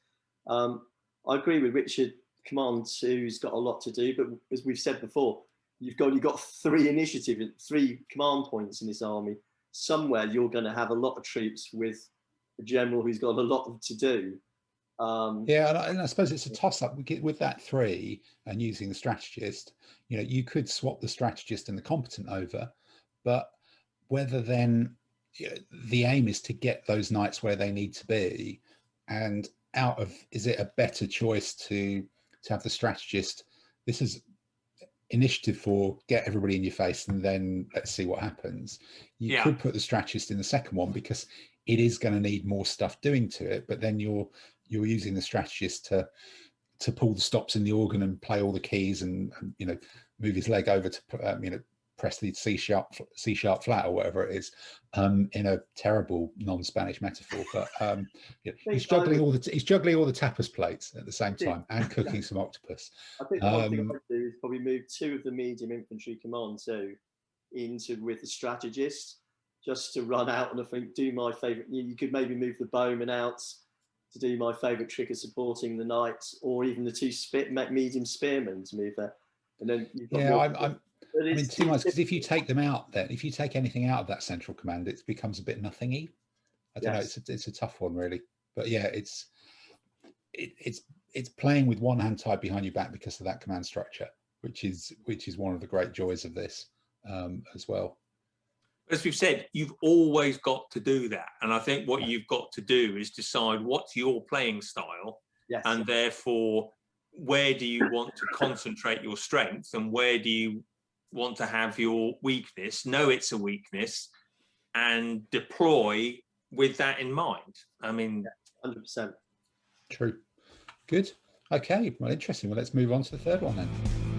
I agree with Richard. Command 2's got a lot to do, but as we've said before, you've got 3 initiative, 3 command points in this army. Somewhere you're going to have a lot of troops with a general who's got a lot to do. Yeah, and I suppose it's a toss-up with that 3 and using the strategist. You know, you could swap the strategist and the competent over, but whether then, you know, the aim is to get those knights where they need to be, and is it a better choice to have the strategist? This is initiative 4, get everybody in your face, and then let's see what happens. You could put the strategist in the second one because it is going to need more stuff doing to it, but then you're using the strategist to pull the stops in the organ and play all the keys and you know, move his leg over to you know, press the C sharp flat or whatever it is, in a terrible non-Spanish metaphor. But yeah, he's juggling all the tapas plates at the same time and cooking some octopus. I think one thing I'd do is probably move 2 of the medium infantry command 2 with the strategist, just to run out and I think do my favourite. You could maybe move the bowman out to do my favourite trick of supporting the knights, or even the 2 medium spearmen to move there. And then you've got I mean, too much, because if you take them out, then if you take anything out of that central command, it becomes a bit nothingy. I don't know. It's a tough one, really. But yeah, it's playing with one hand tied behind your back because of that command structure, which is one of the great joys of this as well. As we've said, you've always got to do that, and I think what you've got to do is decide what's your playing style, and therefore where do you want to concentrate your strength, and where do you want to have your weakness, know it's a weakness, and deploy with that in mind. I mean, 100%. True. Good. Okay. Well, interesting. Well, let's move on to the 3rd one then.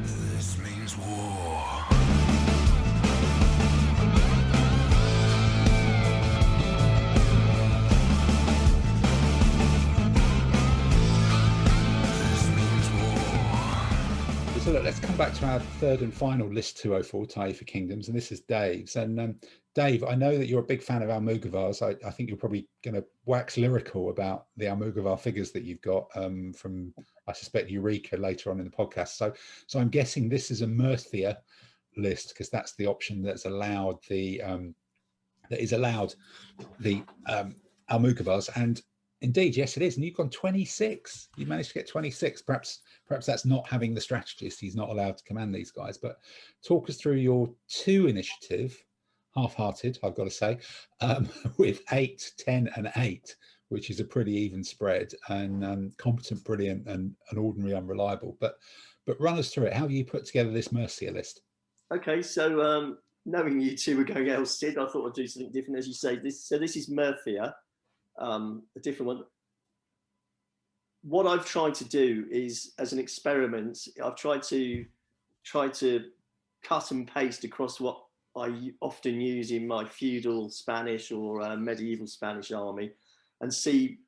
This means war. So look, let's come back to our 3rd and final list 204, Taifa Kingdoms, and this is Dave's. And Dave, I know that you're a big fan of Almugavars. I think you're probably going to wax lyrical about the Almugavar figures that you've got from, I suspect, Eureka later on in the podcast. So I'm guessing this is a Murcia list because that's the option that's allowed the Almugavars. And indeed, yes, it is. And you've gone 26. You managed to get 26. Perhaps that's not having the strategist. He's not allowed to command these guys. But talk us through your 2 initiative, half-hearted, I've got to say, with 8, 10, and 8, which is a pretty even spread, and competent, brilliant, and ordinary, unreliable. But run us through it. How do you put together this Murcia list? Okay, so knowing you two were going El Cid, I thought I'd do something different, as you say. This is Murcia, a different one. What I've tried to do is, as an experiment, I've tried to cut and paste across what I often use in my feudal Spanish or medieval Spanish army, and see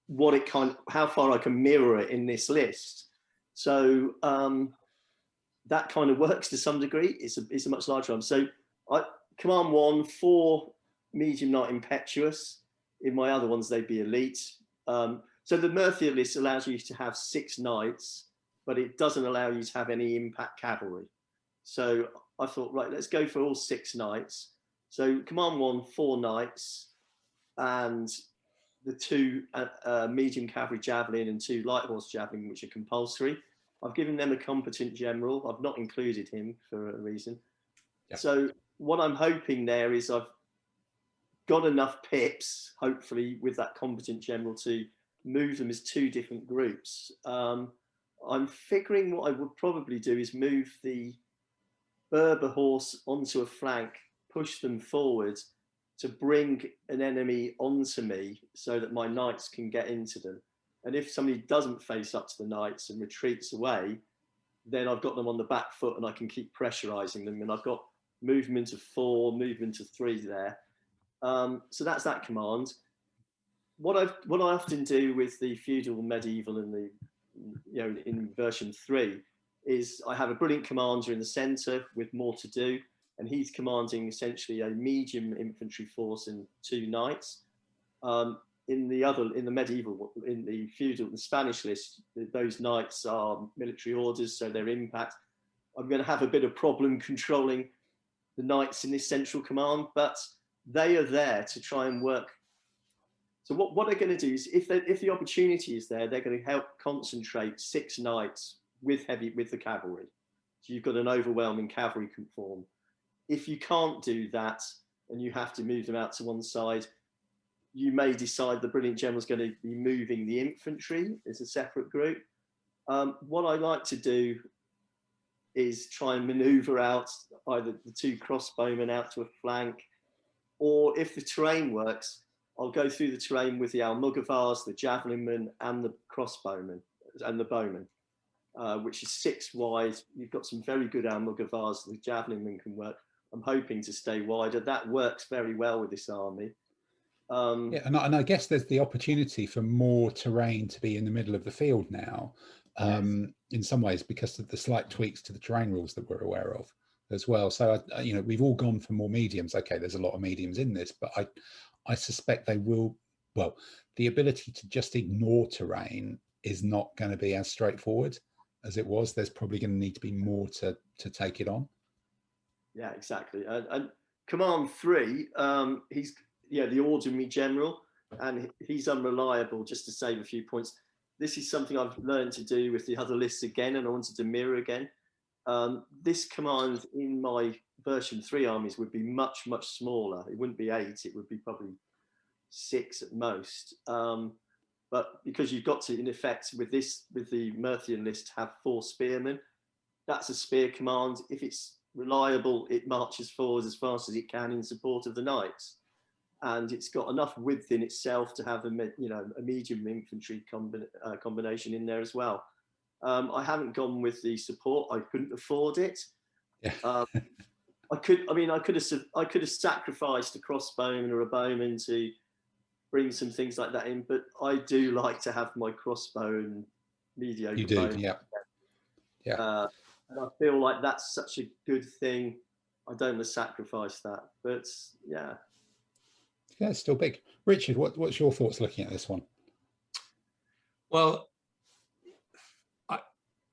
what it how far I can mirror it in this list. So that kind of works to some degree. It's a much larger one. So command 1, 4 medium knight impetuous. In my other ones, they'd be elite. So the Murcia list allows you to have 6 knights, but it doesn't allow you to have any impact cavalry. So I thought, right, let's go for all 6 knights. So command 1, 4 knights, and the 2 medium cavalry javelin and 2 light horse javelin, which are compulsory. I've given them a competent general. I've not included him for a reason. Yeah. So what I'm hoping there is I've got enough pips, hopefully, with that competent general to move them as 2 different groups. I'm figuring what I would probably do is move the Berber horse onto a flank, push them forward to bring an enemy onto me so that my knights can get into them. And if somebody doesn't face up to the knights and retreats away, then I've got them on the back foot and I can keep pressurizing them. And I've got movement of 4, movement of 3 there. So that's that command. What I often do with the feudal, medieval, and the, in version 3, is I have a brilliant commander in the center with more to do, and he's commanding essentially a medium infantry force and 2 knights. In the medieval, in the feudal, the Spanish list, those knights are military orders, so they're impact. I'm going to have a bit of problem controlling the knights in this central command, but they are there to try and work. So what they're going to do is, if the opportunity is there, they're going to help concentrate 6 knights with the cavalry. So you've got an overwhelming cavalry form. If you can't do that and you have to move them out to one side, you may decide the brilliant general's going to be moving the infantry as a separate group. What I like to do is try and maneuver out either the 2 crossbowmen out to a flank, or if the terrain works, I'll go through the terrain with the almogavars, the javelinmen, and the crossbowmen, and the bowmen, which is 6 wide. You've got some very good almogavars. The javelinmen can work. I'm hoping to stay wider. That works very well with this army. Yeah, and I guess there's the opportunity for more terrain to be in the middle of the field now, yes, in some ways, because of the slight tweaks to the terrain rules that we're aware of as well. So, we've all gone for more mediums. Okay, there's a lot of mediums in this, but I suspect they will, well, the ability to just ignore terrain is not going to be as straightforward as it was. There's probably going to need to be more to take it on. Yeah, exactly. And command 3, he's the ordinary general, and he's unreliable, just to save a few points. This is something I've learned to do with the other lists again, and I wanted to mirror again. This command in my version 3 armies would be much, much smaller. It wouldn't be 8, it would be probably 6 at most. But because you've got to, in effect, with the Murcian list, have 4 spearmen. That's a spear command. If it's reliable, it marches forward as fast as it can in support of the knights. And it's got enough width in itself to have a medium infantry combination in there as well. I haven't gone with the support. I couldn't afford it. Yeah. I could have sacrificed a crossbowman or a bowman to bring some things like that in, but I do like to have my crossbow and mediocre. You do, bowman. Yeah. And I feel like that's such a good thing. I don't want to sacrifice that, but yeah. Yeah, it's still big. Richard, what's your thoughts looking at this one? Well,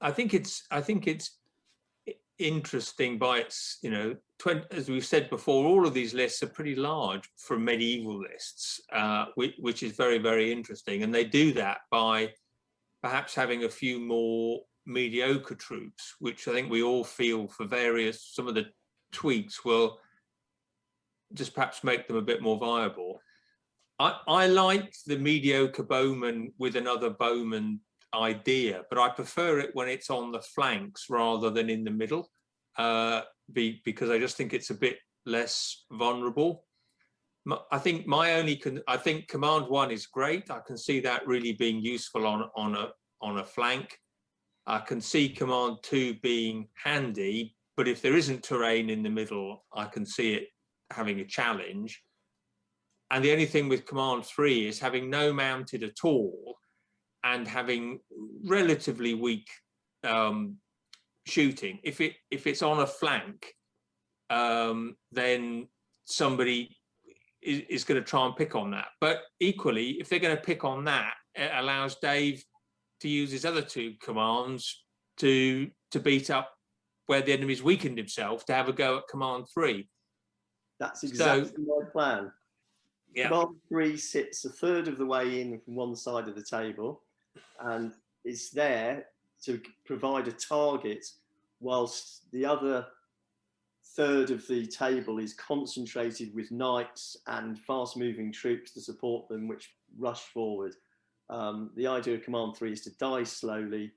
I think it's interesting by its, as we've said before, all of these lists are pretty large for medieval lists, which is very, very interesting. And they do that by perhaps having a few more mediocre troops, which I think we all feel for some of the tweaks will just perhaps make them a bit more viable. I like the mediocre bowman with another bowman idea, but I prefer it when it's on the flanks rather than in the middle, because I just think it's a bit less vulnerable. I think I think command 1 is great. I can see that really being useful on a flank. I can see command 2 being handy, but if there isn't terrain in the middle, I can see it having a challenge. And the only thing with command 3 is having no mounted at all and having relatively weak shooting. If it's on a flank, then somebody is going to try and pick on that. But equally, if they're going to pick on that, it allows Dave to use his other 2 commands to beat up where the enemy's weakened himself, to have a go at command 3. That's exactly my plan. Yeah. Command 3 sits a third of the way in from one side of the table and is there to provide a target, whilst the other third of the table is concentrated with knights and fast-moving troops to support them, which rush forward. The idea of command 3 is to die slowly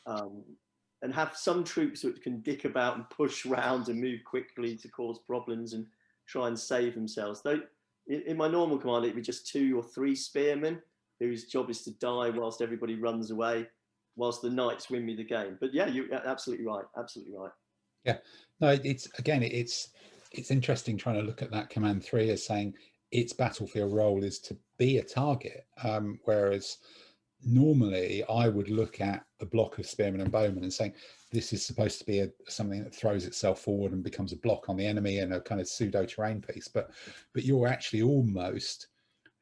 and have some troops that can dick about and push round and move quickly to cause problems and try and save themselves. Though in my normal command, it'd be just 2 or 3 spearmen whose job is to die whilst everybody runs away, whilst the knights win me the game. But yeah, you're absolutely right. Absolutely right. Yeah, no, it's interesting trying to look at that command 3 as saying its battlefield role is to be a target, whereas normally I would look at a block of spearmen and bowmen and saying this is supposed to be something that throws itself forward and becomes a block on the enemy and a kind of pseudo terrain piece. But you're actually almost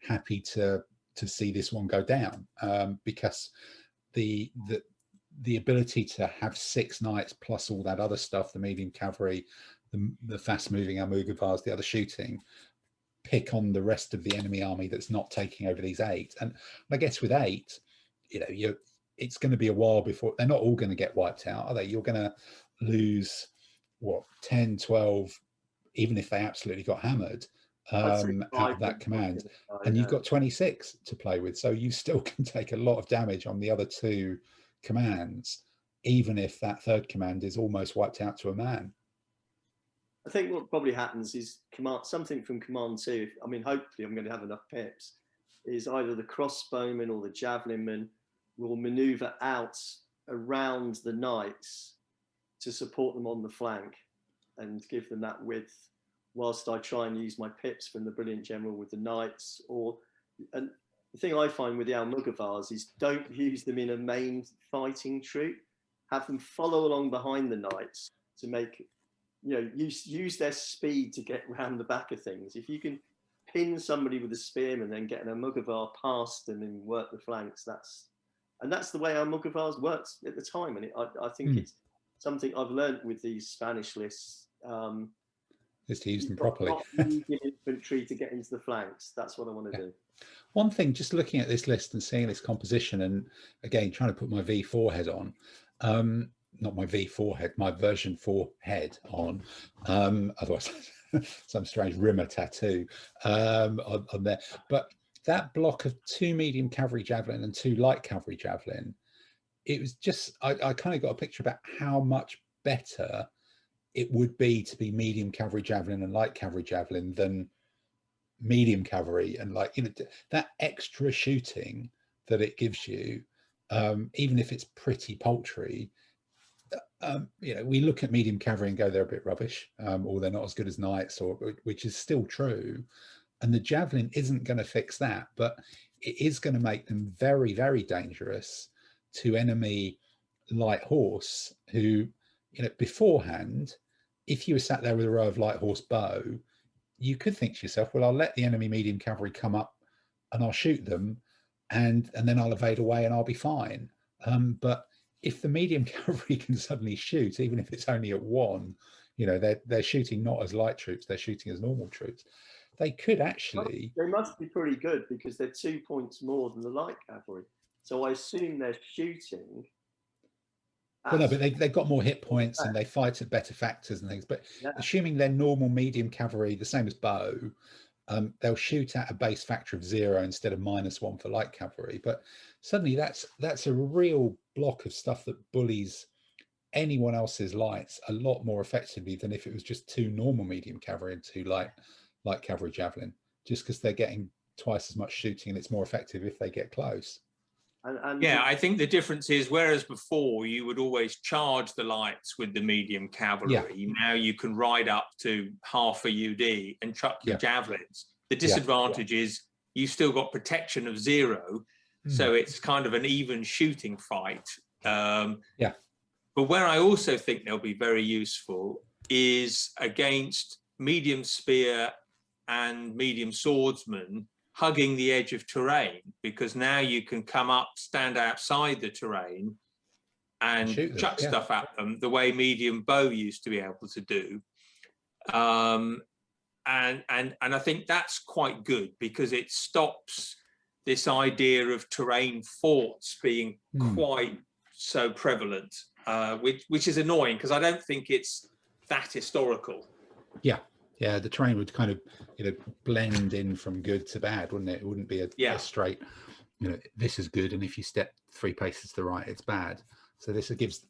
happy to see this one go down, because the ability to have 6 knights plus all that other stuff, the medium cavalry, the fast-moving Almugavars, the other shooting, pick on the rest of the enemy army that's not taking over these 8. And I guess with 8, it's going to be a while before they're not all going to get wiped out, are they? You're going to lose, what, 10, 12, even if they absolutely got hammered out of that command. And you've got 26 to play with, so you still can take a lot of damage on the other 2 commands, even if that 3rd command is almost wiped out to a man. I think what probably happens is something from command 2. I mean, hopefully I'm going to have enough pips. Is either the crossbowmen or the javelinmen will maneuver out around the knights to support them on the flank and give them that width, whilst I try and use my pips from the brilliant general with the knights. And the thing I find with the Almugavars is don't use them in a main fighting troop. Have them follow along behind the knights to make, use their speed to get round the back of things. If you can pin somebody with a spearman, then get an Almugavar past them and work the flanks, that's the way Almugavars worked at the time. And I think it's something I've learned with these Spanish lists. Is to use them properly. Not using infantry to get into the flanks. That's what I want to do. One thing, just looking at this list and seeing this composition, and again trying to put my V4 head on, not my V4 head, my version 4 head on, otherwise some strange rimmer tattoo on there. But that block of 2 medium cavalry javelin and 2 light cavalry javelin, it was just, I kind of got a picture about how much better it would be to be medium cavalry javelin and light cavalry javelin than medium cavalry, and that extra shooting that it gives you, even if it's pretty paltry. We look at medium cavalry and go, they're a bit rubbish, or they're not as good as knights, which is still true. And the javelin isn't going to fix that, but it is going to make them very, very dangerous to enemy light horse who, beforehand, if you were sat there with a row of light horse bow, you could think to yourself, well, I'll let the enemy medium cavalry come up and I'll shoot them and then I'll evade away and I'll be fine. But if the medium cavalry can suddenly shoot, even if it's only at 1, they're shooting not as light troops, they're shooting as normal troops. They could actually... They must be pretty good because they're 2 points more than the light cavalry. So I assume they're shooting... Well, no, but they've got more hit points and they fight at better factors and things. But assuming they're normal medium cavalry, the same as bow, they'll shoot at a base factor of 0 instead of -1 for light cavalry. But suddenly that's a real block of stuff that bullies anyone else's lights a lot more effectively than if it was just two normal medium cavalry and two light cavalry javelin, just because they're getting twice as much shooting, and it's more effective if they get close. And Yeah, I think the difference is, whereas before you would always charge the lights with the medium cavalry, now you can ride up to half a UD and chuck your javelins. The disadvantage is you still got protection of 0, so it's kind of an even shooting fight. But where I also think they'll be very useful is against medium spear and medium swordsmen hugging the edge of terrain, because now you can come up, stand outside the terrain and chuck stuff at them the way medium bow used to be able to do. And I think that's quite good, because it stops this idea of terrain forts being quite so prevalent, which is annoying, because I don't think it's that historical. Yeah, the terrain would kind of, blend in from good to bad, wouldn't it? It wouldn't be a straight, this is good, and if you step 3 paces to the right, it's bad. So this gives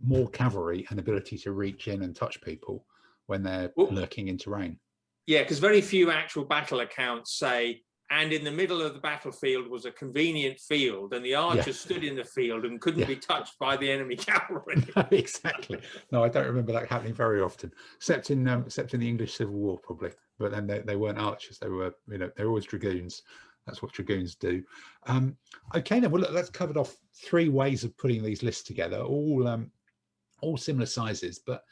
more cavalry an ability to reach in and touch people when they're lurking in terrain. Yeah, because very few actual battle accounts say, and in the middle of the battlefield was a convenient field, and the archers stood in the field and couldn't be touched by the enemy cavalry. Exactly. No, I don't remember that happening very often, except in the English Civil War, probably. But then they weren't archers; they were, they're always dragoons. That's what dragoons do. Okay, then. Well, look, that's covered off 3 ways of putting these lists together, all similar sizes, but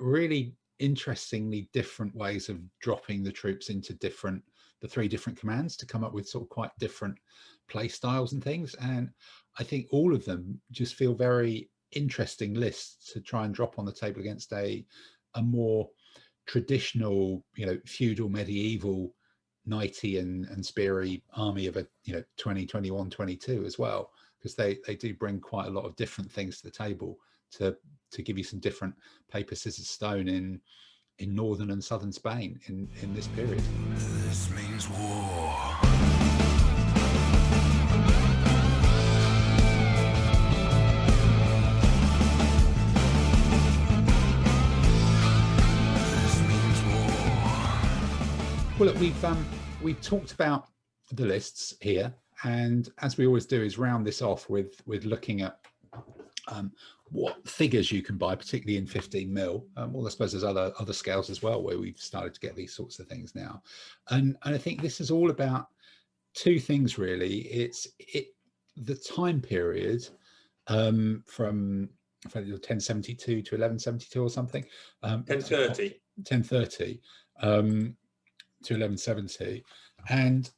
really interestingly different ways of dropping the troops into the 3 different commands to come up with sort of quite different play styles and things. And I think all of them just feel very interesting lists to try and drop on the table against a more traditional, feudal, medieval, knighty and speary army of a 20, 21, 22 as well, because they do bring quite a lot of different things to the table to give you some different paper, scissors, stone in northern and southern Spain in this period. This means war. This means war. Well, look, we've talked about the lists here, and as we always do, is round this off with looking at what figures you can buy, particularly in 15 mil. Well, I suppose there's other scales as well where we've started to get these sorts of things now, and I think this is all about 2 things really. It's the time period from 1072 to 1172 or something, 1030 to 1170, and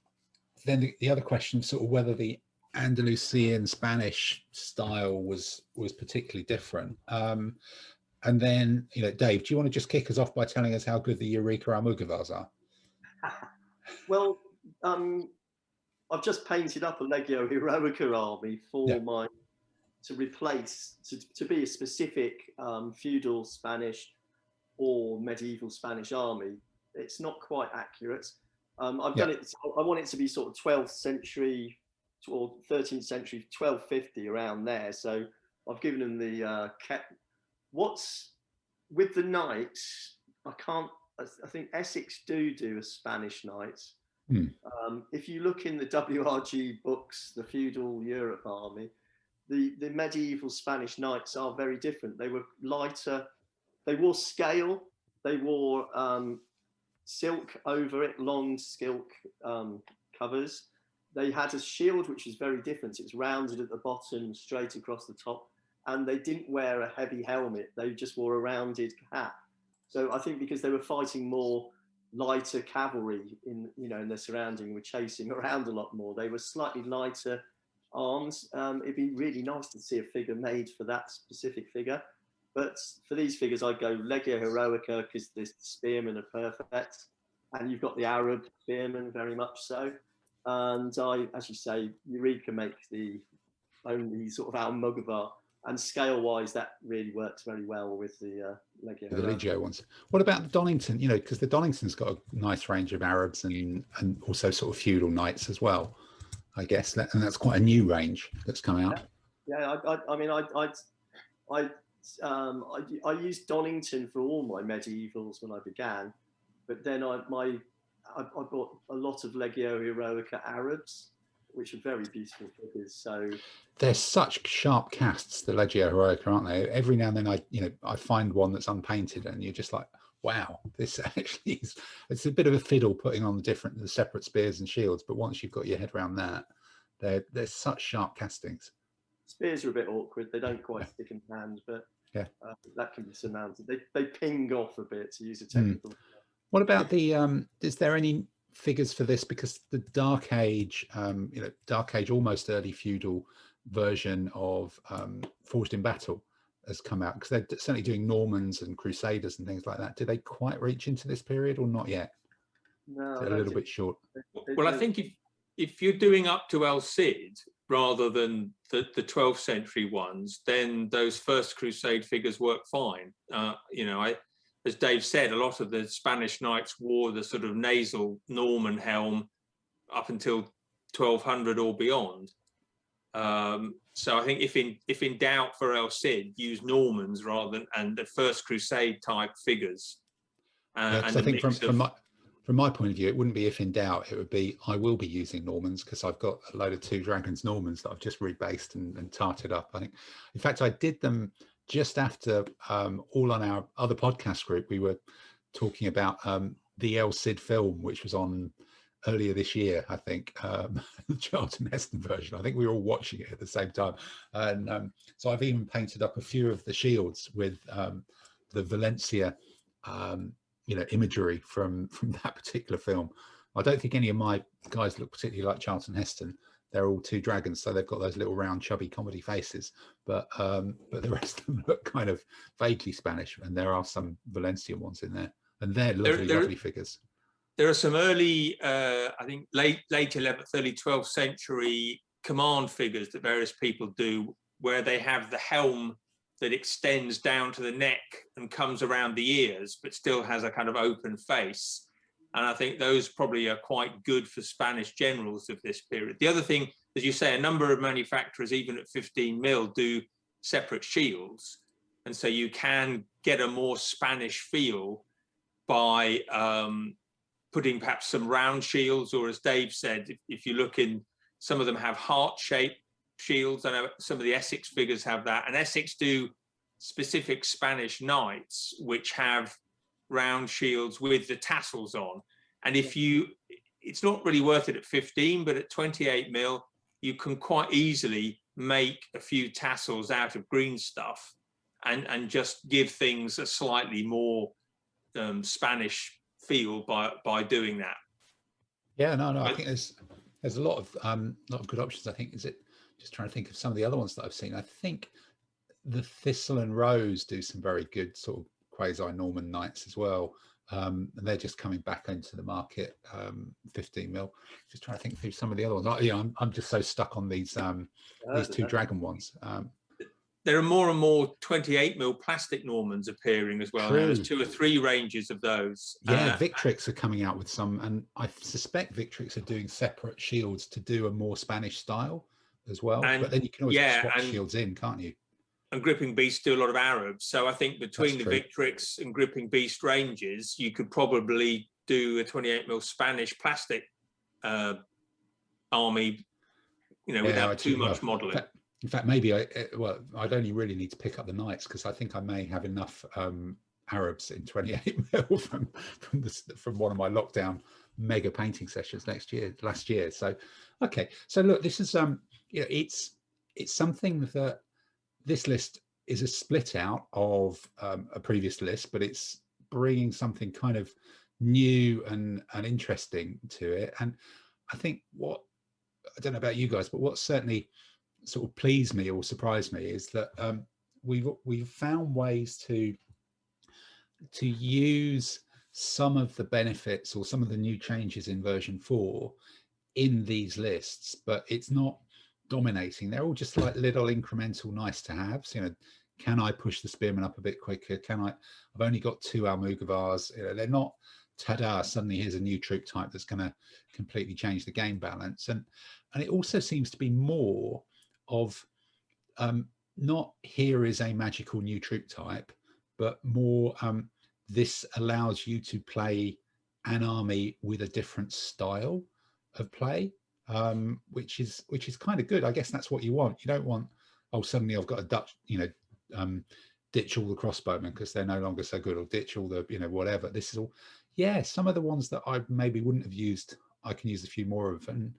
then the other question, sort of whether the Andalusian Spanish style was particularly different. And then, Dave, do you want to just kick us off by telling us how good the Eureka Almogavars are? Well, I've just painted up a Legio Heroica army for to replace, to be a specific feudal Spanish or medieval Spanish army. It's not quite accurate. I've done it, I want it to be sort of 12th century or 13th century, 1250, around there. So I've given them the what's with the knights. I think Essex do a Spanish knight. If you look in the WRG books, the feudal Europe army, the medieval Spanish knights are very different. They were lighter. They wore scale. They wore silk over it, long silk covers. They had a shield which is very different. It's rounded at the bottom, straight across the top, and they didn't wear a heavy helmet. They just wore a rounded hat. So I think because they were fighting more lighter cavalry in their surrounding, were chasing around a lot more. They were slightly lighter arms. It'd be really nice to see a figure made for that specific figure. But for these figures, I'd go Legio Heroica, because the Spearmen are perfect, and you've got the Arab Spearmen very much so. And as you say, Eureka makes the only sort of Almogavar, and scale-wise, that really works very well with the Legio. The Legio ones. What about the Donington? Because the Donington's got a nice range of Arabs and also sort of feudal knights as well, I guess, and that's quite a new range that's come out. Yeah, I mean, I used Donington for all my medievals when I began, but then I bought a lot of Legio Heroica Arabs, which are very beautiful figures. So they're such sharp casts, the Legio Heroica, aren't they? Every now and then I find one that's unpainted, and you're just like, wow, this actually is. It's a bit of a fiddle putting on the separate spears and shields, but once you've got your head around that, they're such sharp castings. Spears are a bit awkward; they don't quite stick in hand, but yeah, that can be surmounted. They ping off a bit, to use a technical. What about the? Is there any figures for this? Because the Dark Age, Dark Age, almost early feudal version of Forged in Battle has come out, because they're certainly doing Normans and Crusaders and things like that. Do they quite reach into this period or not yet? No, a little bit short. Well, I think if you're doing up to El Cid rather than the 12th century ones, then those First Crusade figures work fine. As Dave said, a lot of the Spanish knights wore the sort of nasal Norman helm up until 1200 or beyond. So I think if in doubt for El Cid, use Normans rather than and the First Crusade type figures. And I think from my point of view, it wouldn't be if in doubt. It would be I will be using Normans, because I've got a load of 2 Dragons Normans that I've just rebased and tarted up. I think, in fact, I did them just after all on our other podcast group. We were talking about the El Cid film, which was on earlier this year, I think, the Charlton Heston version. I think we were all watching it at the same time. And so I've even painted up a few of the shields with the Valencia imagery from that particular film. I don't think any of my guys look particularly like Charlton Heston. They're all 2 dragons, so they've got those little round chubby comedy faces, but the rest of them look kind of vaguely Spanish, and there are some Valencian ones in there, and they're lovely figures. There are some early, I think late 11th, early 12th century command figures that various people do, where they have the helm that extends down to the neck and comes around the ears, but still has a kind of open face. And I think those probably are quite good for Spanish generals of this period. The other thing, as you say, a number of manufacturers, even at 15 mil, do separate shields. And so you can get a more Spanish feel by putting perhaps some round shields, or as Dave said, if you look in, some of them have heart-shaped shields. I know some of the Essex figures have that, and Essex do specific Spanish knights which have round shields with the tassels on. And it's not really worth it at 15, but at 28 mil, you can quite easily make a few tassels out of green stuff and just give things a slightly more Spanish feel by doing that. Yeah, no, I think there's a lot of good options. I think, just trying to think of some of the other ones that I've seen. I think the Thistle and Rose do some very good sort of quasi-Norman knights as well. And they're just coming back into the market, 15 mil. Just trying to think through some of the other ones. I'm just so stuck on these 2 dragon ones. There are more and more 28 mil plastic Normans appearing as well. There's 2 or 3 ranges of those. Yeah, Victrix are coming out with some, and I suspect Victrix are doing separate shields to do a more Spanish style as well. But then you can always swap shields in, can't you? And Gripping Beast do a lot of Arabs. So I think between the Victrix and Gripping Beast ranges, you could probably do a 28 mil Spanish plastic army, without too much modeling. In fact, maybe I'd only really need to pick up the knights, because I think I may have enough Arabs in 28 mil from one of my lockdown mega painting sessions last year. So, okay. So look, this is it's something that this list is a split out of a previous list, but it's bringing something kind of new and interesting to it. And I think I don't know about you guys, but what certainly sort of pleased me or surprised me is that we've found ways to use some of the benefits or some of the new changes in version 4 in these lists, but it's not dominating. They're all just like little incremental nice to haves. Can I push the Spearmen up a bit quicker? I've only got 2 Almugavars. They're not ta-da, suddenly here's a new troop type that's going to completely change the game balance. And it also seems to be more of not here is a magical new troop type, but more this allows you to play an army with a different style of play, which is kind of good. I guess that's what you want. You don't want, oh, suddenly I've got a Dutch, ditch all the crossbowmen because they're no longer so good, or ditch all the, whatever. This is all, yeah, some of the ones that I maybe wouldn't have used, I can use a few more of, and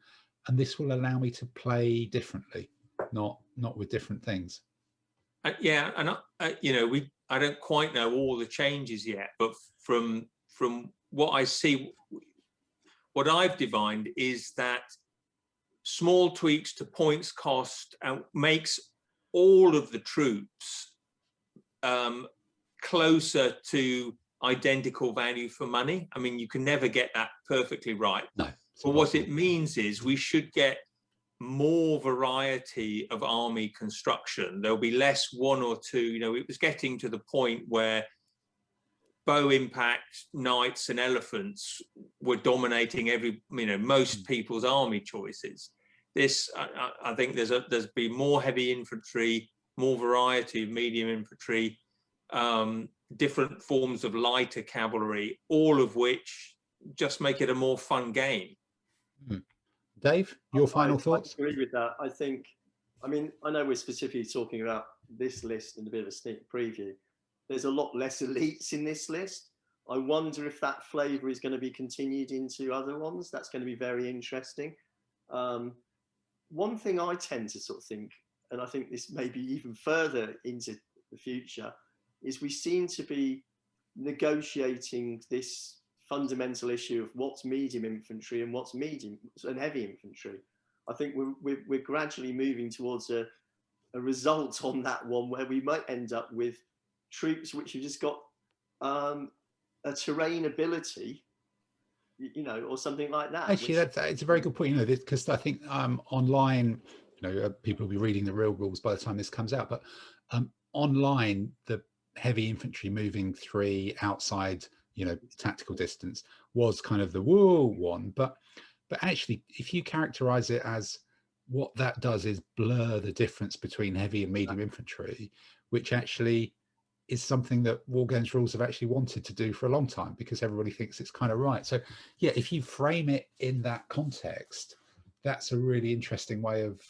this will allow me to play differently, not with different things. Yeah, and I don't quite know all the changes yet, but from what I see, what I've divined is that small tweaks to points cost makes all of the troops closer to identical value for money. I mean, you can never get that perfectly right. No. But what it means is we should get more variety of army construction. There'll be less one or two. It was getting to the point where bow impact knights and elephants were dominating most people's army choices. This, I think there's been more heavy infantry, more variety of medium infantry, different forms of lighter cavalry, all of which just make it a more fun game. Dave, your final thoughts? I agree with that. I know we're specifically talking about this list and a bit of a sneak preview. There's a lot less elites in this list. I wonder if that flavour is going to be continued into other ones. That's going to be very interesting. One thing I tend to sort of think, and I think this may be even further into the future, is we seem to be negotiating this fundamental issue of what's medium infantry and what's medium and heavy infantry. I think we're gradually moving towards a result on that one where we might end up with troops which have just got a terrain ability, or something like that. Actually, it's a very good point, because I think online, people will be reading the real rules by the time this comes out, but online, the heavy infantry moving 3 outside tactical distance was kind of the woo one, but actually, if you characterize it as, what that does is blur the difference between heavy and medium infantry, which actually is something that War Games rules have actually wanted to do for a long time, because everybody thinks it's kind of right. So yeah, if you frame it in that context, that's a really interesting way of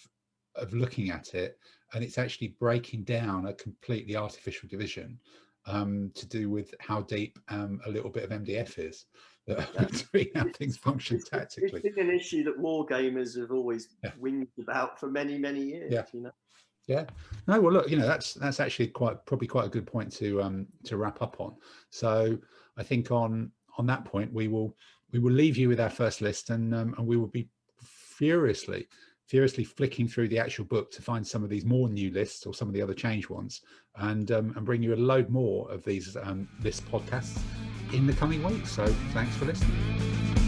looking at it, and it's actually breaking down a completely artificial division to do with how deep a little bit of MDF is between how things function tactically. It's been an issue that war gamers have always whinged about for many years. Yeah. No, well, look, that's actually probably quite a good point to wrap up on. So I think on that point, we will leave you with our first list, and we will be furiously flicking through the actual book to find some of these more new lists or some of the other change ones, and bring you a load more of these list podcasts in the coming weeks. So thanks for listening.